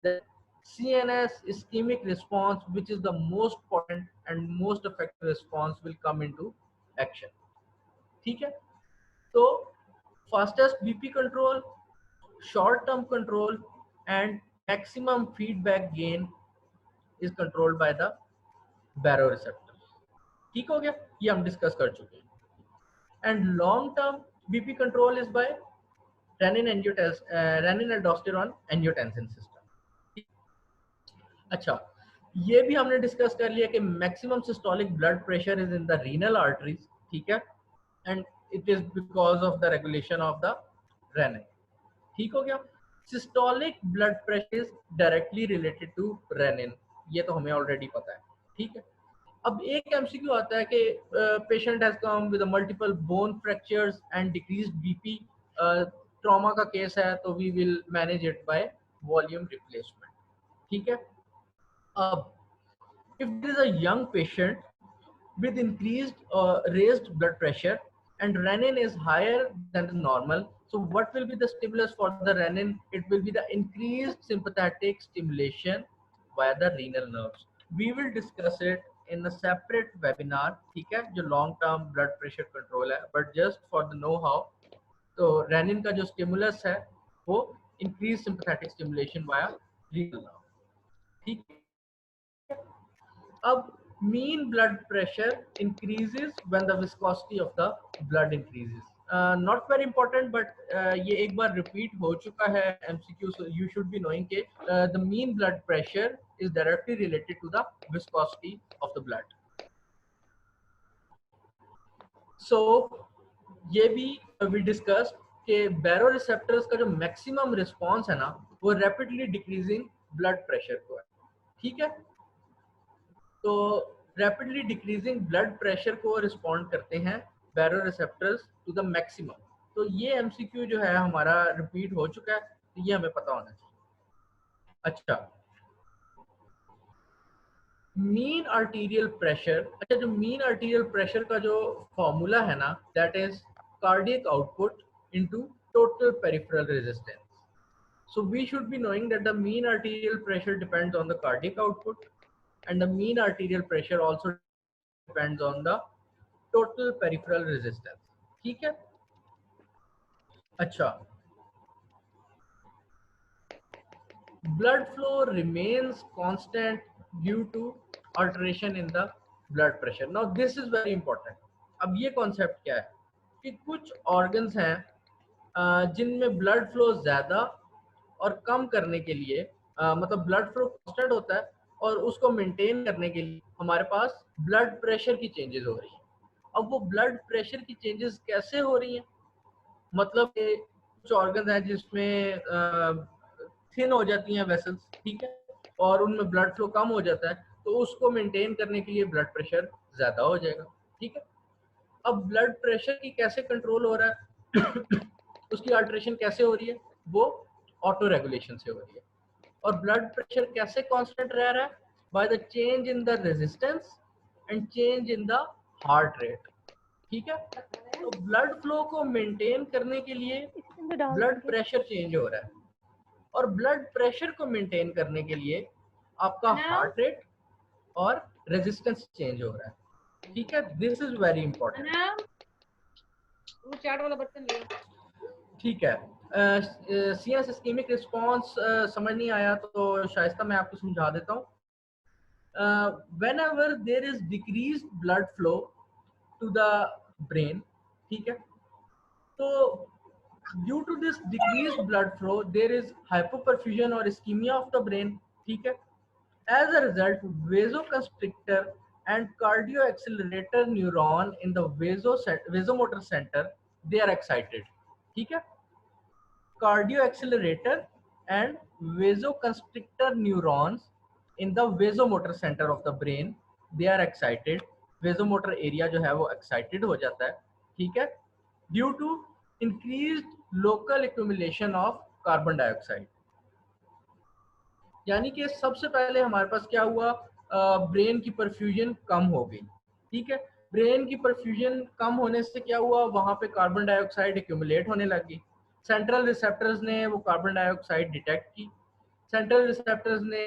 then CNS ischemic response, which is the most potent and most effective response, will come into action. ठीक है, तो fastest BP control, short term control and maximum feedback gain is controlled by the baroreceptor. ठीक हो गया, ये हम discuss कर चुके हैं. And long term BP control is by renin aldosterone angiotensin system. अच्छा, ये भी हमने डिस्कस कर लिया कि maximum systolic blood pressure is in the renal arteries. ठीक है, and it is because of the regulation of the renin. ठीक हो गया. Systolic blood pressure is directly related to renin, ये तो हमें ऑलरेडी पता है. ठीक है, अब एक एमसीक्यू आता है कि patient has come with multiple bone fractures and decreased BP, trauma का केस है, तो we will manage it by volume replacement. ठीक है, अब if there is a young patient with increased raised blood pressure and renin is higher than the normal, so what will be the stimulus for the renin? It will be the increased sympathetic stimulation via the renal nerves. We will discuss it in a separate webinar. ठीक है, जो long term blood pressure control है, but just for the know how, तो renin का जो stimulus है वो increased sympathetic stimulation via renal nerve. ठीक है, अब mean blood pressure increases when the viscosity of the blood increases. Not very important, but ये एक बार repeat हो चुका है MCQ, so you should be knowing कि the mean blood pressure is directly related to the viscosity of the blood. So ये भी we discussed कि baroreceptors का जो maximum response है ना, वो rapidly decreasing blood pressure को है. ठीक है, तो रैपिडली डिक्रीजिंग ब्लड प्रेशर को रिस्पॉन्ड करते हैं बैरोरिसेप्टर्स टू द मैक्सिमम. तो ये एमसीक्यू जो है हमारा रिपीट हो चुका है, तो ये हमें पता होना चाहिए. अच्छा, मीन आर्टीरियल प्रेशर. अच्छा, जो मीन आर्टीरियल प्रेशर का जो फॉर्मूला है ना, that is cardiac output into total peripheral resistance. So we should be knowing that the mean arterial pressure depends on the cardiac output, and the mean arterial pressure also depends on the total peripheral resistance. ठीक है, अच्छा, blood flow remains constant due to alteration in the blood pressure. Now this is very important. अब ये concept क्या है कि कुछ organs हैं जिनमें ब्लड फ्लो ज्यादा और कम करने के लिए मतलब ब्लड फ्लो कांस्टेंट होता है, और उसको मेंटेन करने के लिए हमारे पास ब्लड प्रेशर की चेंजेस हो रही हैं. अब वो ब्लड प्रेशर की चेंजेस कैसे हो रही हैं, मतलब कुछ ऑर्गन हैं जिसमें थिन हो जाती हैं वेसल्स. ठीक है, और उनमें ब्लड फ्लो कम हो जाता है, तो उसको मेंटेन करने के लिए ब्लड प्रेशर ज्यादा हो जाएगा. ठीक है, अब ब्लड प्रेशर की कैसे कंट्रोल हो रहा है उसकी अल्टरेशन कैसे हो रही है, वो ऑटो रेगुलेशन से हो रही है. और ब्लड प्रेशर कैसे कांस्टेंट रह रहा है, by the change in the resistance and change in the heart rate. ठीक है, तो ब्लड फ्लो को मेंटेन करने के लिए ब्लड प्रेशर चेंज हो रहा है, और ब्लड प्रेशर को मेंटेन करने के लिए आपका हार्ट रेट और रेजिस्टेंस चेंज हो रहा है. ठीक है, दिस इज वेरी इंपॉर्टेंट. ठीक है, सीएस इस्केमिक रिस्पॉन्स समझ नहीं आया तो शायस्ता मैं आपको समझा देता हूँ. whenever there is decreased blood flow to the brain, ठीक है, तो due to this decreased blood flow there is hypoperfusion or ischemia of the brain. ठीक है, as a result vasoconstrictor and cardioaccelerator neuron in the vasomotor center, they are excited. ठीक है, cardioaccelerator and vasoconstrictor neurons in the vasomotor center of the brain, they are excited. vasomotor area जो है वो excited हो जाता है. ठीक है, due to increased local accumulation of carbon dioxide. यानी कि सबसे पहले हमारे पास क्या हुआ, ब्रेन की परफ्यूजन कम हो गई. ठीक है, ब्रेन की परफ्यूजन कम होने से क्या हुआ, वहां पे कार्बन डाइऑक्साइड एक्यूमुलेट होने लगी. सेंट्रल रिसेप्टर्स ने वो कार्बन डाइऑक्साइड डिटेक्ट की. सेंट्रल रिसेप्टर्स ने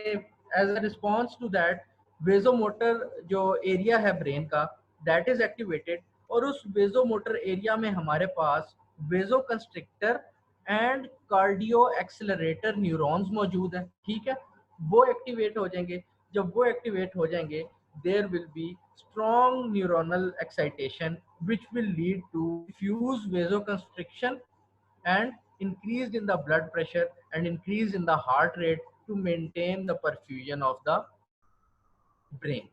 as a response to that vasomotor जो एरिया है ब्रेन का दैट इज एक्टिवेटेड, और उस वेजोमोटर एरिया में हमारे पास vasoconstrictor and cardio accelerator neurons मौजूद हैं। ठीक है, वो एक्टिवेट हो जाएंगे। जब वो एक्टिवेट हो जाएंगे there will be strong neuronal excitation which will lead to fuse vasoconstriction and increased in the blood pressure and increase in the heart rate to maintain the perfusion of the brain।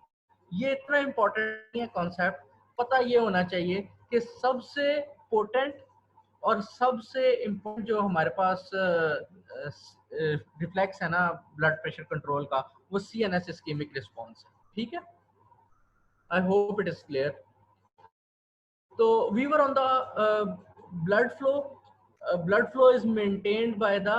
ये इतना important है concept, पता ये होना चाहिए कि सबसे potent और सबसे इम्पोर्टेंट जो हमारे पास रिफ्लेक्स है ना ब्लड प्रेशर कंट्रोल का, वो CNS इस्केमिक रिस्पॉन्स है। ठीक है, I hope it is clear. तो we were on the blood flow। Blood flow is maintained by the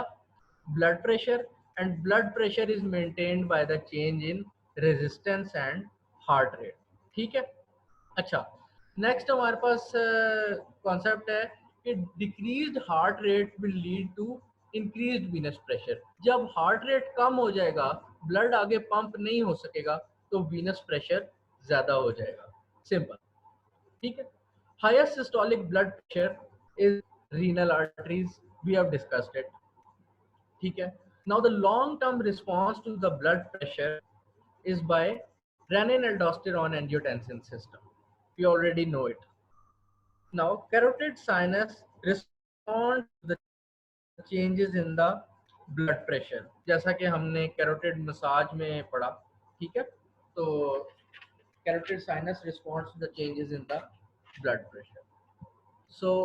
blood pressure and blood pressure is maintained by the change in resistance and heart rate। ठीक है, अच्छा next हमारे पास concept है कि decreased heart rate will lead to increased venous pressure. जब heart rate कम हो जाएगा, ब्लड आगे पंप नहीं हो सकेगा, तो वीनस प्रेशर ज्यादा हो जाएगा, सिंपल। ठीक है, highest systolic blood pressure is renal arteries, we have discussed it। ठीक है, now the long term response to the blood pressure is by renin aldosterone angiotensin system, we already know it। now carotid sinus responds to the changes in the blood pressure, जैसा कि हमने carotid massage में पढ़ा। ठीक है, तो carotid sinus responds to the changes in the blood pressure। So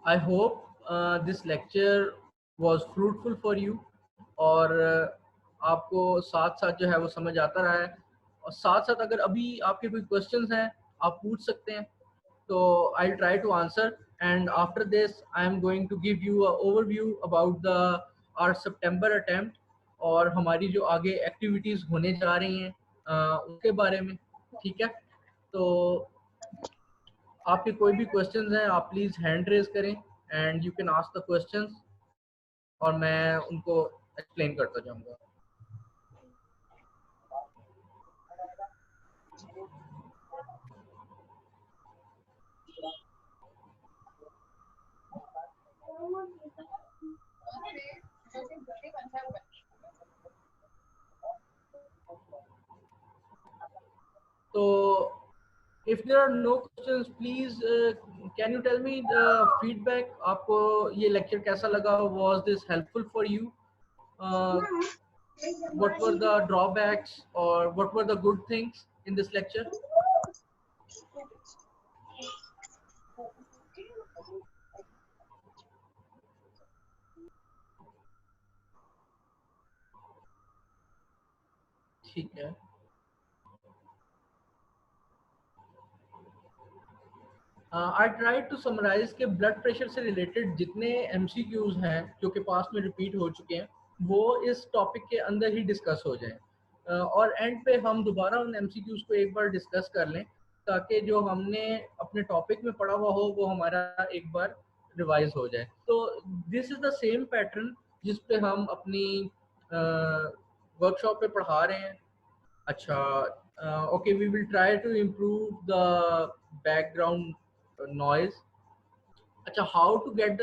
I hope this lecture was fruitful for you, और आपको साथ साथ जो है वो समझ आता रहा है, और साथ साथ अगर अभी आपके कोई क्वेश्चंस हैं आप पूछ सकते हैं, तो I try to answer. And after this I am going to give you a overview about the our September attempt और हमारी जो आगे एक्टिविटीज़ होने जा रही हैं उसके बारे में। ठीक है, तो आपके कोई भी क्वेश्चंस हैं आप प्लीज़ हैंड रेज करें and you can ask the questions, और मैं उनको एक्सप्लेन करता जाऊंगा। तो if there are no questions please can you tell me the feedback, आपको ये लेक्चर कैसा लगा? was this helpful for you? uh, what were the drawbacks or what were the good things in this lecture? ठीक है, आई try to summarise के blood pressure से related जितने MCQs हैं जो कि पास में रिपीट हो चुके हैं वो इस टॉपिक के अंदर ही डिस्कस हो जाएं, और एंड पे हम दोबारा उन MCQs को एक बार डिस्कस कर लें ताकि जो हमने अपने टॉपिक में पढ़ा हुआ हो वो हमारा एक बार रिवाइज हो जाए। तो this is the same pattern जिस पे हम अपनी वर्कशॉप पे पढ़ा रहे हैं। अच्छा, okay, we will try to improve the background noise. अच्छा, how to get the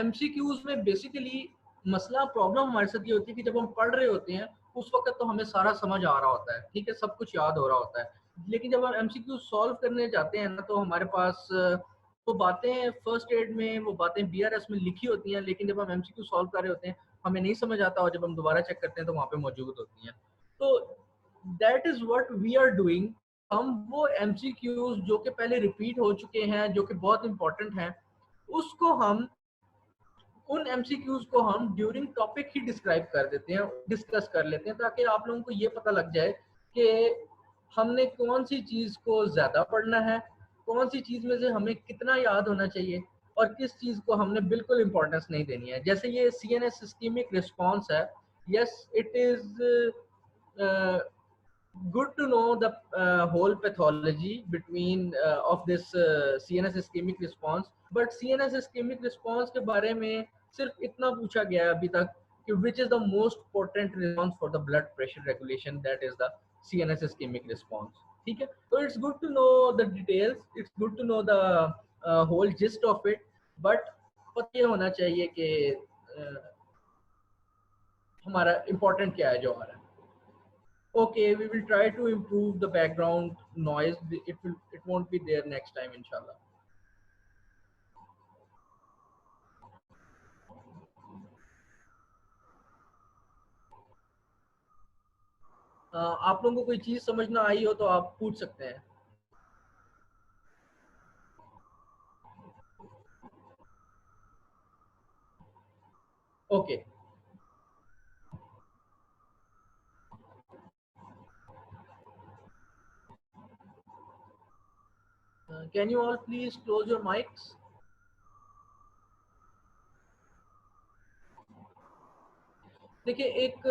MCQs में बेसिकली मसला प्रॉब्लम हमारे साथ ये होती है कि जब हम पढ़ रहे होते हैं उस वक्त तो हमें सारा समझ आ रहा होता है, ठीक है, सब कुछ याद हो रहा होता है, लेकिन जब हम MCQ सॉल्व करने जाते हैं ना तो हमारे पास वो बातें फर्स्ट एड में वो बातें BRS में लिखी होती हैं, लेकिन जब हम MCQ सॉल्व कर रहे होते हैं हमें नहीं समझ आता, और जब हम दोबारा चेक करते हैं तो वहाँ पे मौजूद होती हैं। तो that is what we are doing. हम वो MCQs जो कि पहले रिपीट हो चुके हैं जो कि बहुत इंपॉर्टेंट हैं उसको हम उन MCQs को हम ड्यूरिंग टॉपिक ही डिस्क्राइब कर देते हैं, डिस्कस कर लेते हैं, ताकि आप लोगों को ये पता लग जाए कि हमने कौन सी चीज़ को ज़्यादा पढ़ना है, कौन सी चीज़ में से हमें कितना याद होना चाहिए और किस चीज़ को हमने बिल्कुल इम्पोर्टेंस नहीं देनी है। जैसे ये CNS सिस्टेमिक रिस्पॉन्स है, yes it is good to know the whole pathology between of this CNS ischemic response, but CNS ischemic response के बारे में सिर्फ इतना पूछा गया है अभी तक कि which is the most potent response for the blood pressure regulation, that is the CNS ischemic response. ठीक है, so it's good to know the details, it's good to know the whole gist of it, but पता ये होना चाहिए कि हमारा important क्या है जो हमारा. Okay, we will try to improve the background noise. It won't be there next time, inshallah. आप लोगों को कोई चीज समझ ना आई हो तो आप पूछ सकते हैं. Okay. Can you all please close your mics? देखिए, एक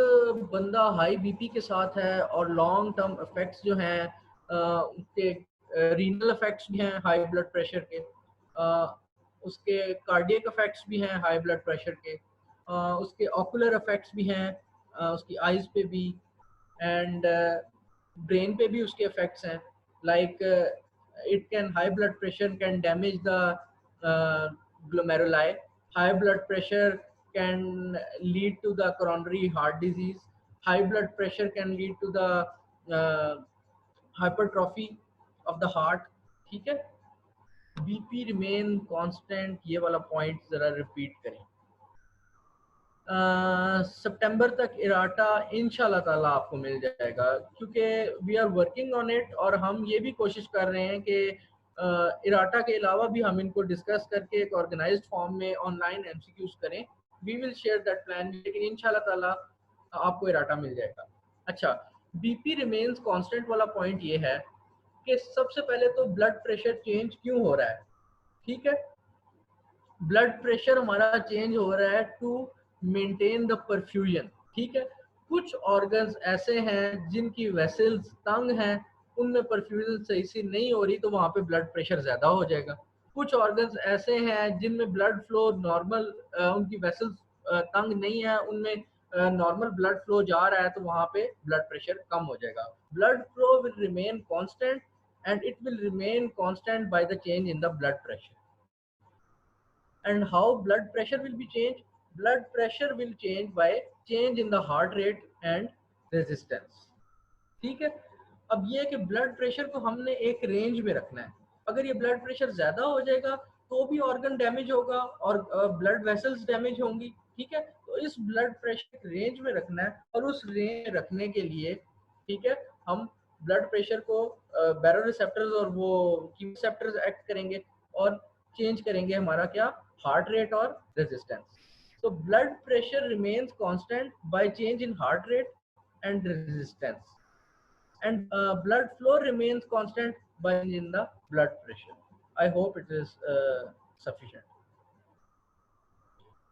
बंदा हाई बीपी के साथ है और लॉन्ग टर्म इफेक्ट्स जो हैं उसके रीनल इफेक्ट्स भी हैं हाई ब्लड प्रेशर के, उसके कार्डियक इफेक्ट्स भी हैं हाई ब्लड प्रेशर के, उसके ऑकुलर इफेक्ट्स भी हैं, उसकी आइज़ पे भी, एंड ब्रेन पे भी उसके इफेक्ट्स हैं. Like it can high blood pressure can damage the glomeruli. High blood pressure can lead to the coronary heart disease. High blood pressure can lead to the uh, hypertrophy of the heart. ठीक है, BP remain constant, ये वाला point जरा repeat करें. सितंबर तक IRATA इंशाल्लाह ताला आपको मिल जाएगा, क्योंकि we are working on it, और हम ये भी कोशिश कर रहे हैं कि इराटा के अलावा भी हम इनको डिस्कस करके एक ऑर्गेनाइज्ड फॉर्म में ऑनलाइन एमसीक्यूज करें. We will share that plan, लेकिन इंशाल्लाह ताला आपको इराटा मिल जाएगा. अच्छा, बीपी रिमेन्स कांस्टेंट वाला पॉइंट ये है कि सबसे पहले तो ब्लड प्रेशर चेंज क्यों हो रहा है. ठीक है, ब्लड प्रेशर हमारा चेंज हो रहा है टू मेंटेन द परफ्यूजन. ठीक है, कुछ ऑर्गन्स ऐसे हैं जिनकी वेसल्स तंग हैं, उनमें परफ्यूजन सही से नहीं हो रही, तो वहाँ पे ब्लड प्रेशर ज़्यादा हो जाएगा. कुछ ऑर्गन्स ऐसे हैं जिनमें ब्लड फ्लो नॉर्मल, उनकी वेसल्स तंग नहीं है, उनमें नॉर्मल ब्लड फ्लो जा रहा है, तो वहाँ पे ब्लड प्रेशर कम हो जाएगा. Blood flow will remain constant and it will remain constant by the change in the blood pressure. And how blood pressure will be changed? Blood pressure will change by change in the heart rate and resistance. ठीक है, अब ये है कि blood pressure को हमने एक range में रखना है. अगर ये ब्लड प्रेशर ज्यादा हो जाएगा तो भी ऑर्गन डैमेज होगा और ब्लड वेसल्स डैमेज होंगी. ठीक है, तो इस ब्लड प्रेशर रेंज में रखना है, और उस रेंज रखने के लिए, ठीक है, हम ब्लड प्रेशर को बैरो रिसेप्टर्स और वो कीमोसेप्टर्स एक्ट करेंगे और चेंज करेंगे हमारा क्या, हार्ट रेट और resistance. So blood pressure remains constant by change in heart rate and resistance, and blood flow remains constant by change in the blood pressure. I hope it is sufficient.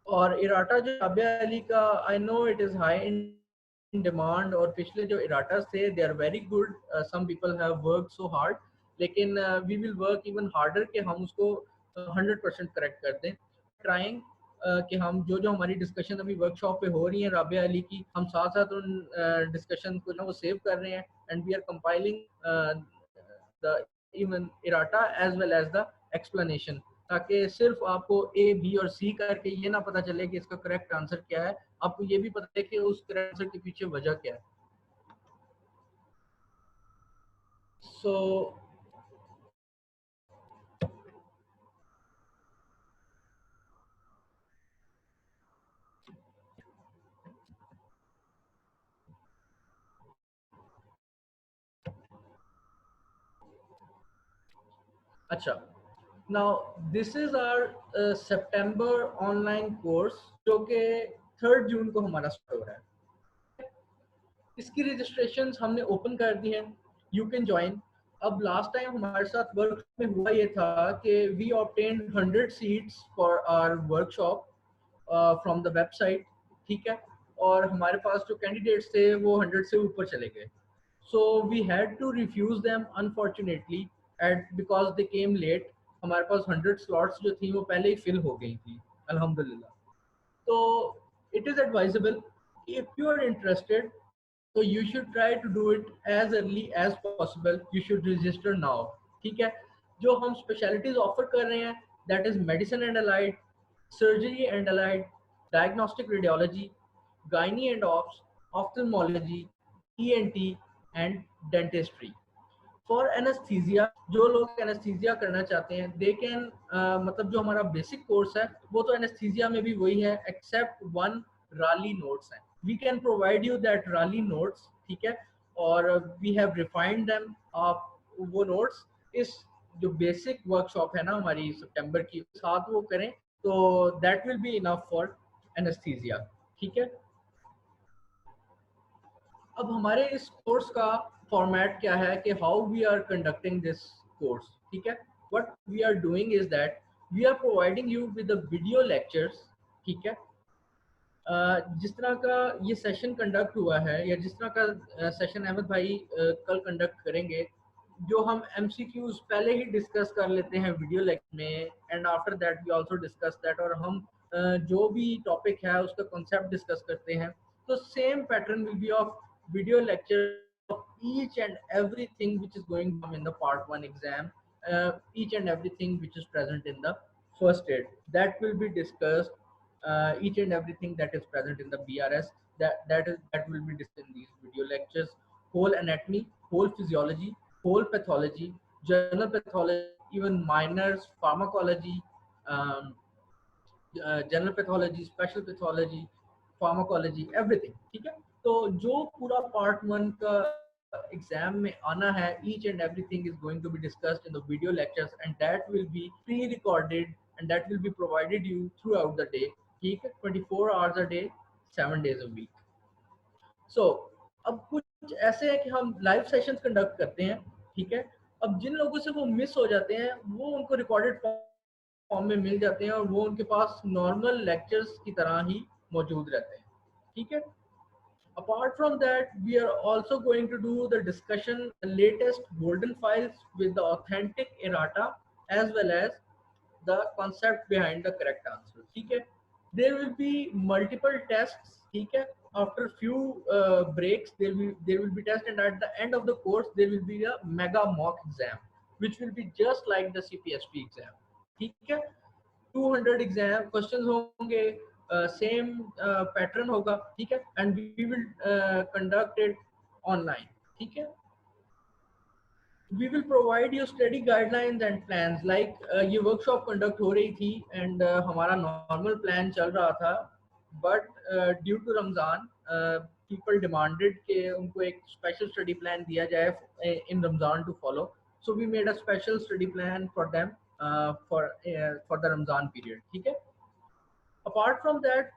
और errata जो राबिया अली का, I know it is high in demand, और पिछले जो errata थे they are very good. Some people have work so hard, लेकिन we will work even harder कि हम उसको 100% करेक्ट कर दें. ट्राइंग कि हम जो जो हमारी डिस्कशन अभी वर्कशॉप पे हो रही हैं राबिया अली की, हम साथ साथ उन डिस्कशन को ना वो सेव कर रहे हैं, and we are compiling the even errata as well as the explanation, ताकि सिर्फ आपको ए बी और सी करके ये ना पता चले कि इसका करेक्ट आंसर क्या है, आपको ये भी पता है कि उस करेक्ट आंसर के पीछे वजह क्या है. सो अच्छा, now this is our September online course, जो कि 3 जून को हमारा स्टार्ट हो रहा है. इसकी रजिस्ट्रेशन हमने ओपन कर दी है, यू कैन ज्वाइन. अब लास्ट टाइम हमारे साथ वर्क में हुआ ये था कि we obtain 100 seats for our workshop from the website. ठीक है, और हमारे पास जो कैंडिडेट्स थे वो 100 से ऊपर चले गए. So we had to refuse them unfortunately at because they came late. हमारे पास 100 slots जो थी वो पहले ही fill हो गई थी अल्हम्दुलिल्लाह. So it is advisable if you are interested, so you should try to do it as early as possible. You should register now. ठीक है. जो हम specialties offer कर रहे हैं, that is medicine and allied, surgery and allied, diagnostic radiology, gynae and ops, ophthalmology, ENT and dentistry. For anaesthesia, जो लोग anaesthesia करना चाहते हैं दे कैन, मतलब जो हमारा बेसिक कोर्स है वो तो एनेस्थीसिया में भी वही है एक्सेप्ट वन राली नोट्स है. We can provide you that rally notes. ठीक है. और वी हैव रिफाइंड देम. आप वो नोट्स इस जो बेसिक वर्कशॉप है ना हमारी सितंबर की साथ वो करें तो that will be enough for anaesthesia. ठीक है. अब हमारे इस कोर्स का फॉर्मेट क्या है कि how we are conducting this course. ठीक है. What we are doing is that we are providing you with the video lectures. ठीक है. जिस तरह का ये सेशन कंडक्ट हुआ है या जिस तरह का सेशन अहमद भाई कल कंडक्ट करेंगे, जो हम एमसीक्यूज पहले ही डिस्कस कर लेते हैं वीडियो लेक्चर में and after that we also discuss that, और हम जो भी टॉपिक है उसका कॉन्सेप्ट डिस्कस करते हैं. तो same pattern will be of video lecture of each and everything which is going on in the part 1 exam, each and everything which is present in the first aid, that will be discussed. Each and everything that is present in the BRS, that will be discussed in these video lectures. Whole anatomy, whole physiology, whole pathology, general pathology, even minors, pharmacology, um, general pathology, special pathology, pharmacology, everything. ठीक है. तो जो पूरा part 1 का exam में आना है, each and everything is going to be discussed in the video lectures and that will be prerecorded and that will be provided you throughout the day. ठीक है. 24 hours a day, 7 days a week. So अब कुछ ऐसे है कि हम live sessions conduct करते हैं. ठीक है. अब जिन लोगों से वो मिस हो जाते हैं वो उनको रिकॉर्डेड फॉर्म में मिल जाते हैं और वो उनके पास नॉर्मल लेक्चर्स की तरह ही मौजूद रहते हैं. ठीक है. Apart from that, we are also going to do the discussion, the latest golden files with the authentic errata as well as the concept behind the correct answer. Okay? There will be multiple tests. Okay? After few breaks, there will be tests, and at the end of the course, there will be a mega mock exam, which will be just like the CPSP exam. Okay? 200 exam questions होंगे, same pattern होगा. ठीक है. And we will conduct it online. ठीक है. We will provide you study guidelines and plans. Like ये workshop conduct हो रही थी एंड हमारा नॉर्मल प्लान चल रहा था, but due to Ramzan people demanded कि उनको एक स्पेशल स्टडी प्लान दिया जाए in Ramzan to follow. So we made a special study plan for them for the Ramzan period. ठीक है. Apart from that,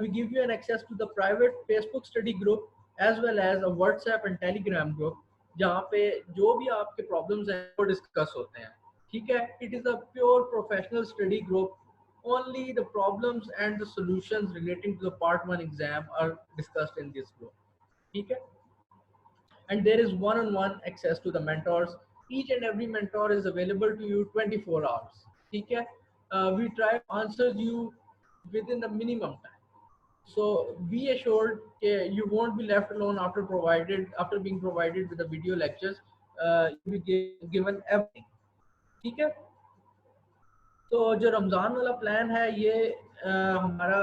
we give you an access to the private Facebook study group as well as a WhatsApp and Telegram group जहाँ पे जो भी आपके problems हैं वो discuss होते हैं. ठीक है. It is a pure professional study group. Only the problems and the solutions relating to the part 1 exam are discussed in this group. ठीक है. And there is one-on-one access to the mentors. Each and every mentor is available to you 24 hours. ठीक है. We try to answer you within the minimum time. So be assured that you won't be left alone after being provided with the video lectures. You'll be given everything. ठीक है. तो जो रमज़ान वाला plan है ये हमारा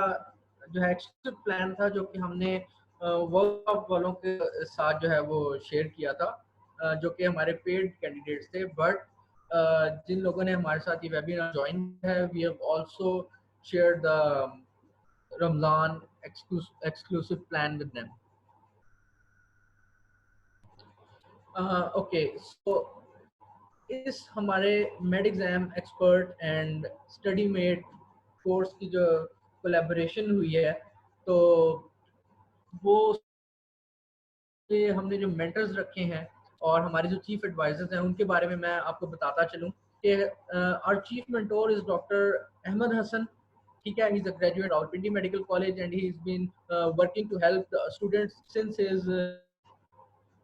जो है एक्सक्लूसिव प्लान था जो कि हमने वर्कशॉप वालों के साथ जो है वो शेयर किया था, जो कि हमारे पेड कैंडिडेट्स थे. बट जिन लोगों ने हमारे साथ ये वेबिनार ज्वाइन है, we have also share the Ramzan exclusive plan with them. Okay. So इस हमारे med exam expert and study mate course की जो कोलैबोरेशन हुई है, तो वो हमने जो मेंटर्स रखे हैं और हमारे जो चीफ एडवाइजर्स हैं उनके बारे में मैं आपको बताता चलूं कि our chief mentor is doctor Ahmad Hasan. ठीक है. He is a graduate of Pindi medical college and he is been working to help the students since his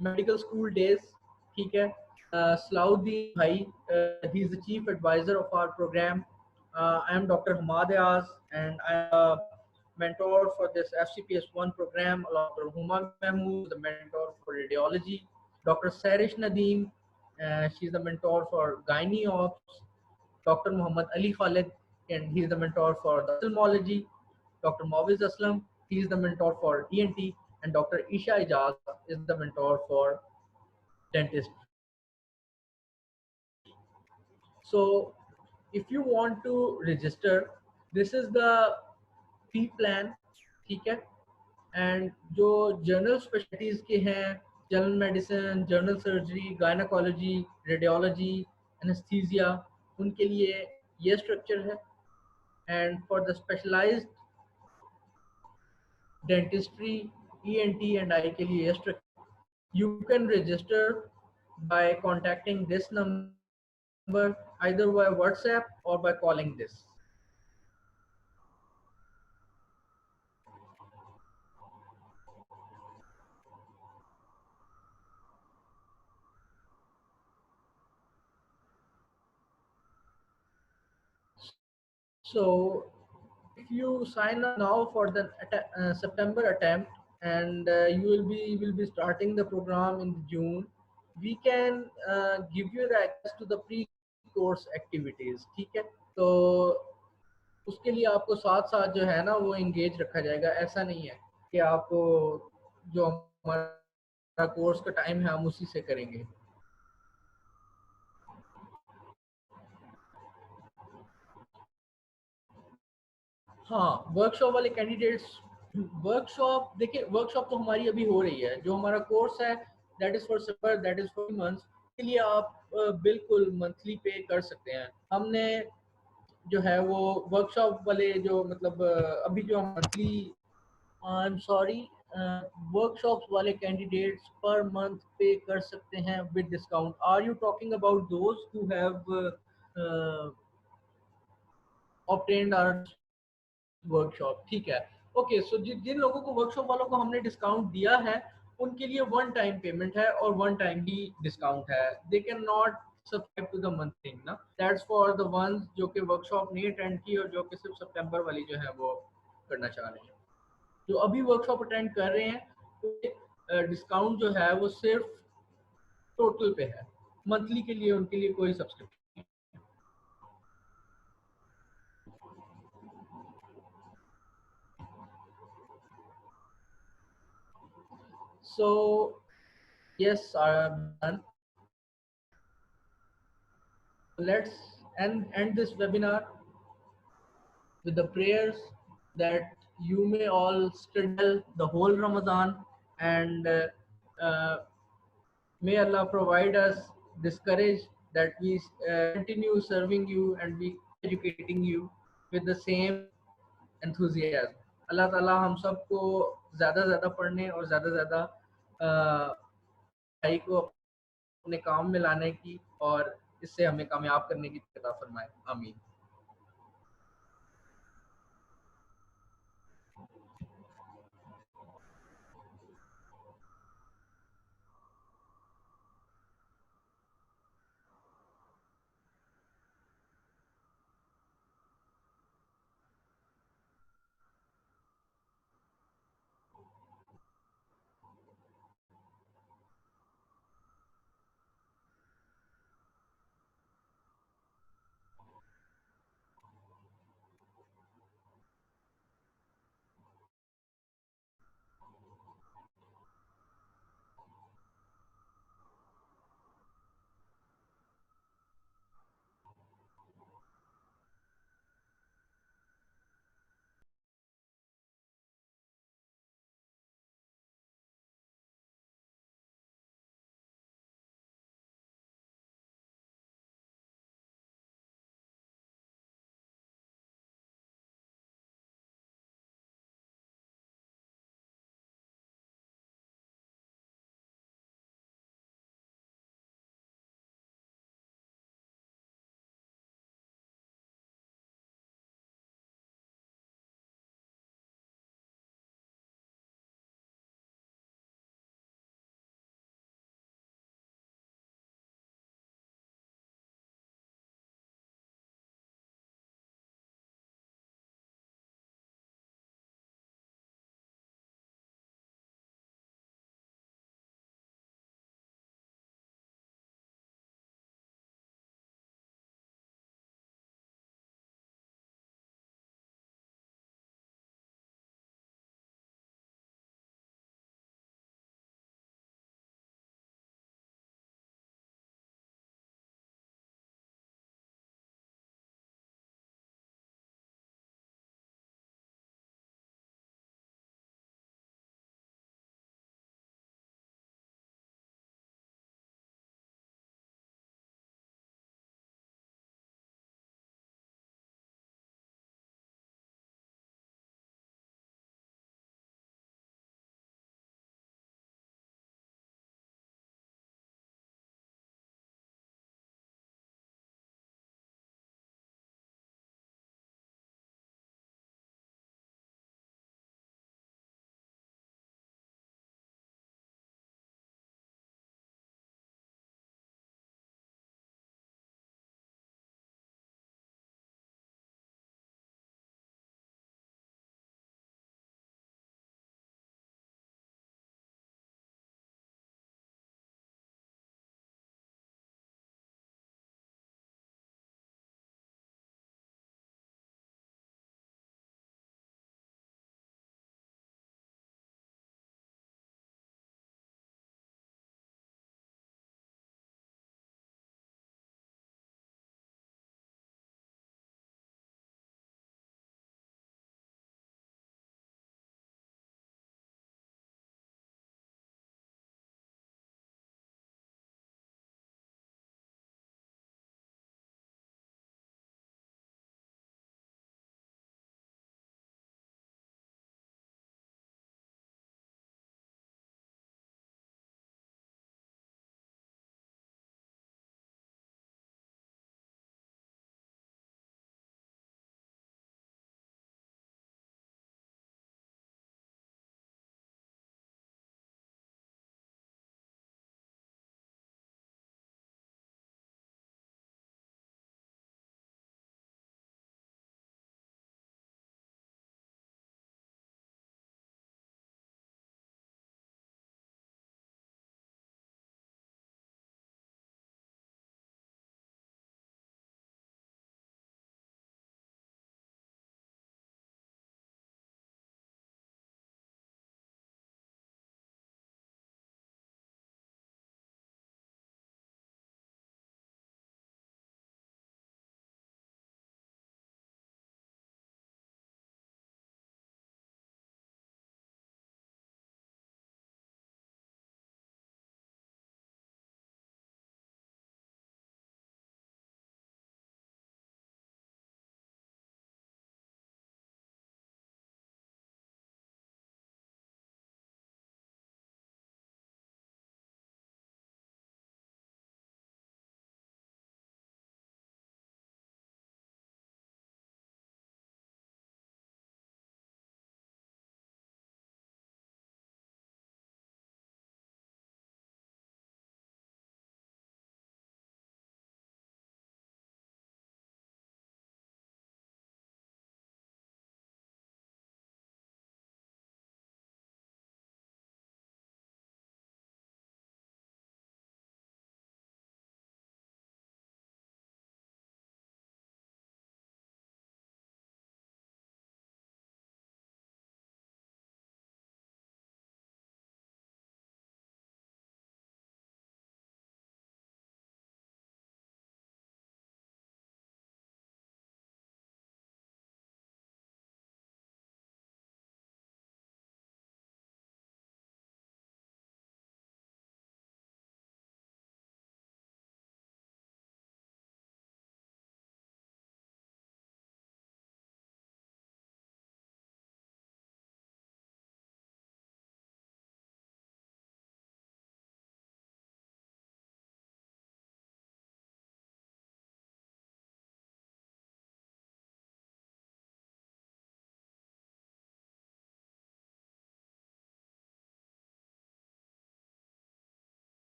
medical school days, ठीक है। Salahuddin bhai, he is the chief adviser of our programme. I am Dr. Hamad Ayaz, and I am a mentor for this FCPS1 program. Dr. Huma Mahmood, the mentor for radiology. Dr. Sarish Nadeem, she's the mentor for gynae ops. Dr. Muhammad Ali Khalid, and he is the mentor for the ophthalmology. Dr. Mawiz Aslam, he is the mentor for ENT, and Dr. Isha Ijaz is the mentor for dentist. So if you want to register, this is the fee plan, ठीक है. And जो general specialities के हैं, general medicine, general surgery, gynaecology, radiology, anaesthesia, उनके लिए ये structure है. And for the specialised dentistry, ENT and eye के लिए ये structure. You can register by contacting this number either by WhatsApp or by calling this. So if you sign up now for the September attempt, and you will be starting the program in June, we can give you the access to the pre-course activities, ठीक है. तो उसके लिए आपको साथ साथ जो है ना वो engage रखा जाएगा. ऐसा नहीं है कि आपको जो हमारा कोर्स का टाइम है हम उसी से करेंगे. हाँ, वर्कशॉप वाले कैंडिडेट्स, वर्कशॉप देखिए, वर्कशॉप तो हमारी अभी हो रही है. जो हमारा कोर्स है that is for suffer, that is for months, के लिए आप बिल्कुल मंथली पे कर सकते हैं. हमने जो है वो वर्कशॉप वाले जो मतलब अभी जो monthly, I am sorry, workshops वाले कैंडिडेट्स पर मंथ पे कर सकते हैं with discount. Are you talking about those who have obtained our workshop, ठीक है. ओके, सो जिन लोगों को वर्कशॉप वालों को हमने डिस्काउंट दिया है उनके लिए वन टाइम पेमेंट है और वन टाइम ही डिस्काउंट है. They can not subscribe to the month thing ना. दैट्स फॉर द वंस जो कि वर्कशॉप नहीं अटेंड की और जो कि सिर्फ सितंबर वाली जो है वो करना चाह रहे हैं. जो अभी वर्कशॉप अटेंड कर रहे हैं तो डिस्काउंट जो है वो सिर्फ टोटल पे है. मंथली के लिए उनके लिए कोई subscription. So yes, I am done. Let's end this webinar with the prayers that you may all straddle the whole Ramadan, and may Allah provide us this courage that we continue serving you and be educating you with the same enthusiasm. Allah ताला हम सबको ज़्यादा पढ़ने और ज़्यादा भाई को अपने काम में लाने की और इससे हमें कामयाब करने की अता फरमाए. आमीन.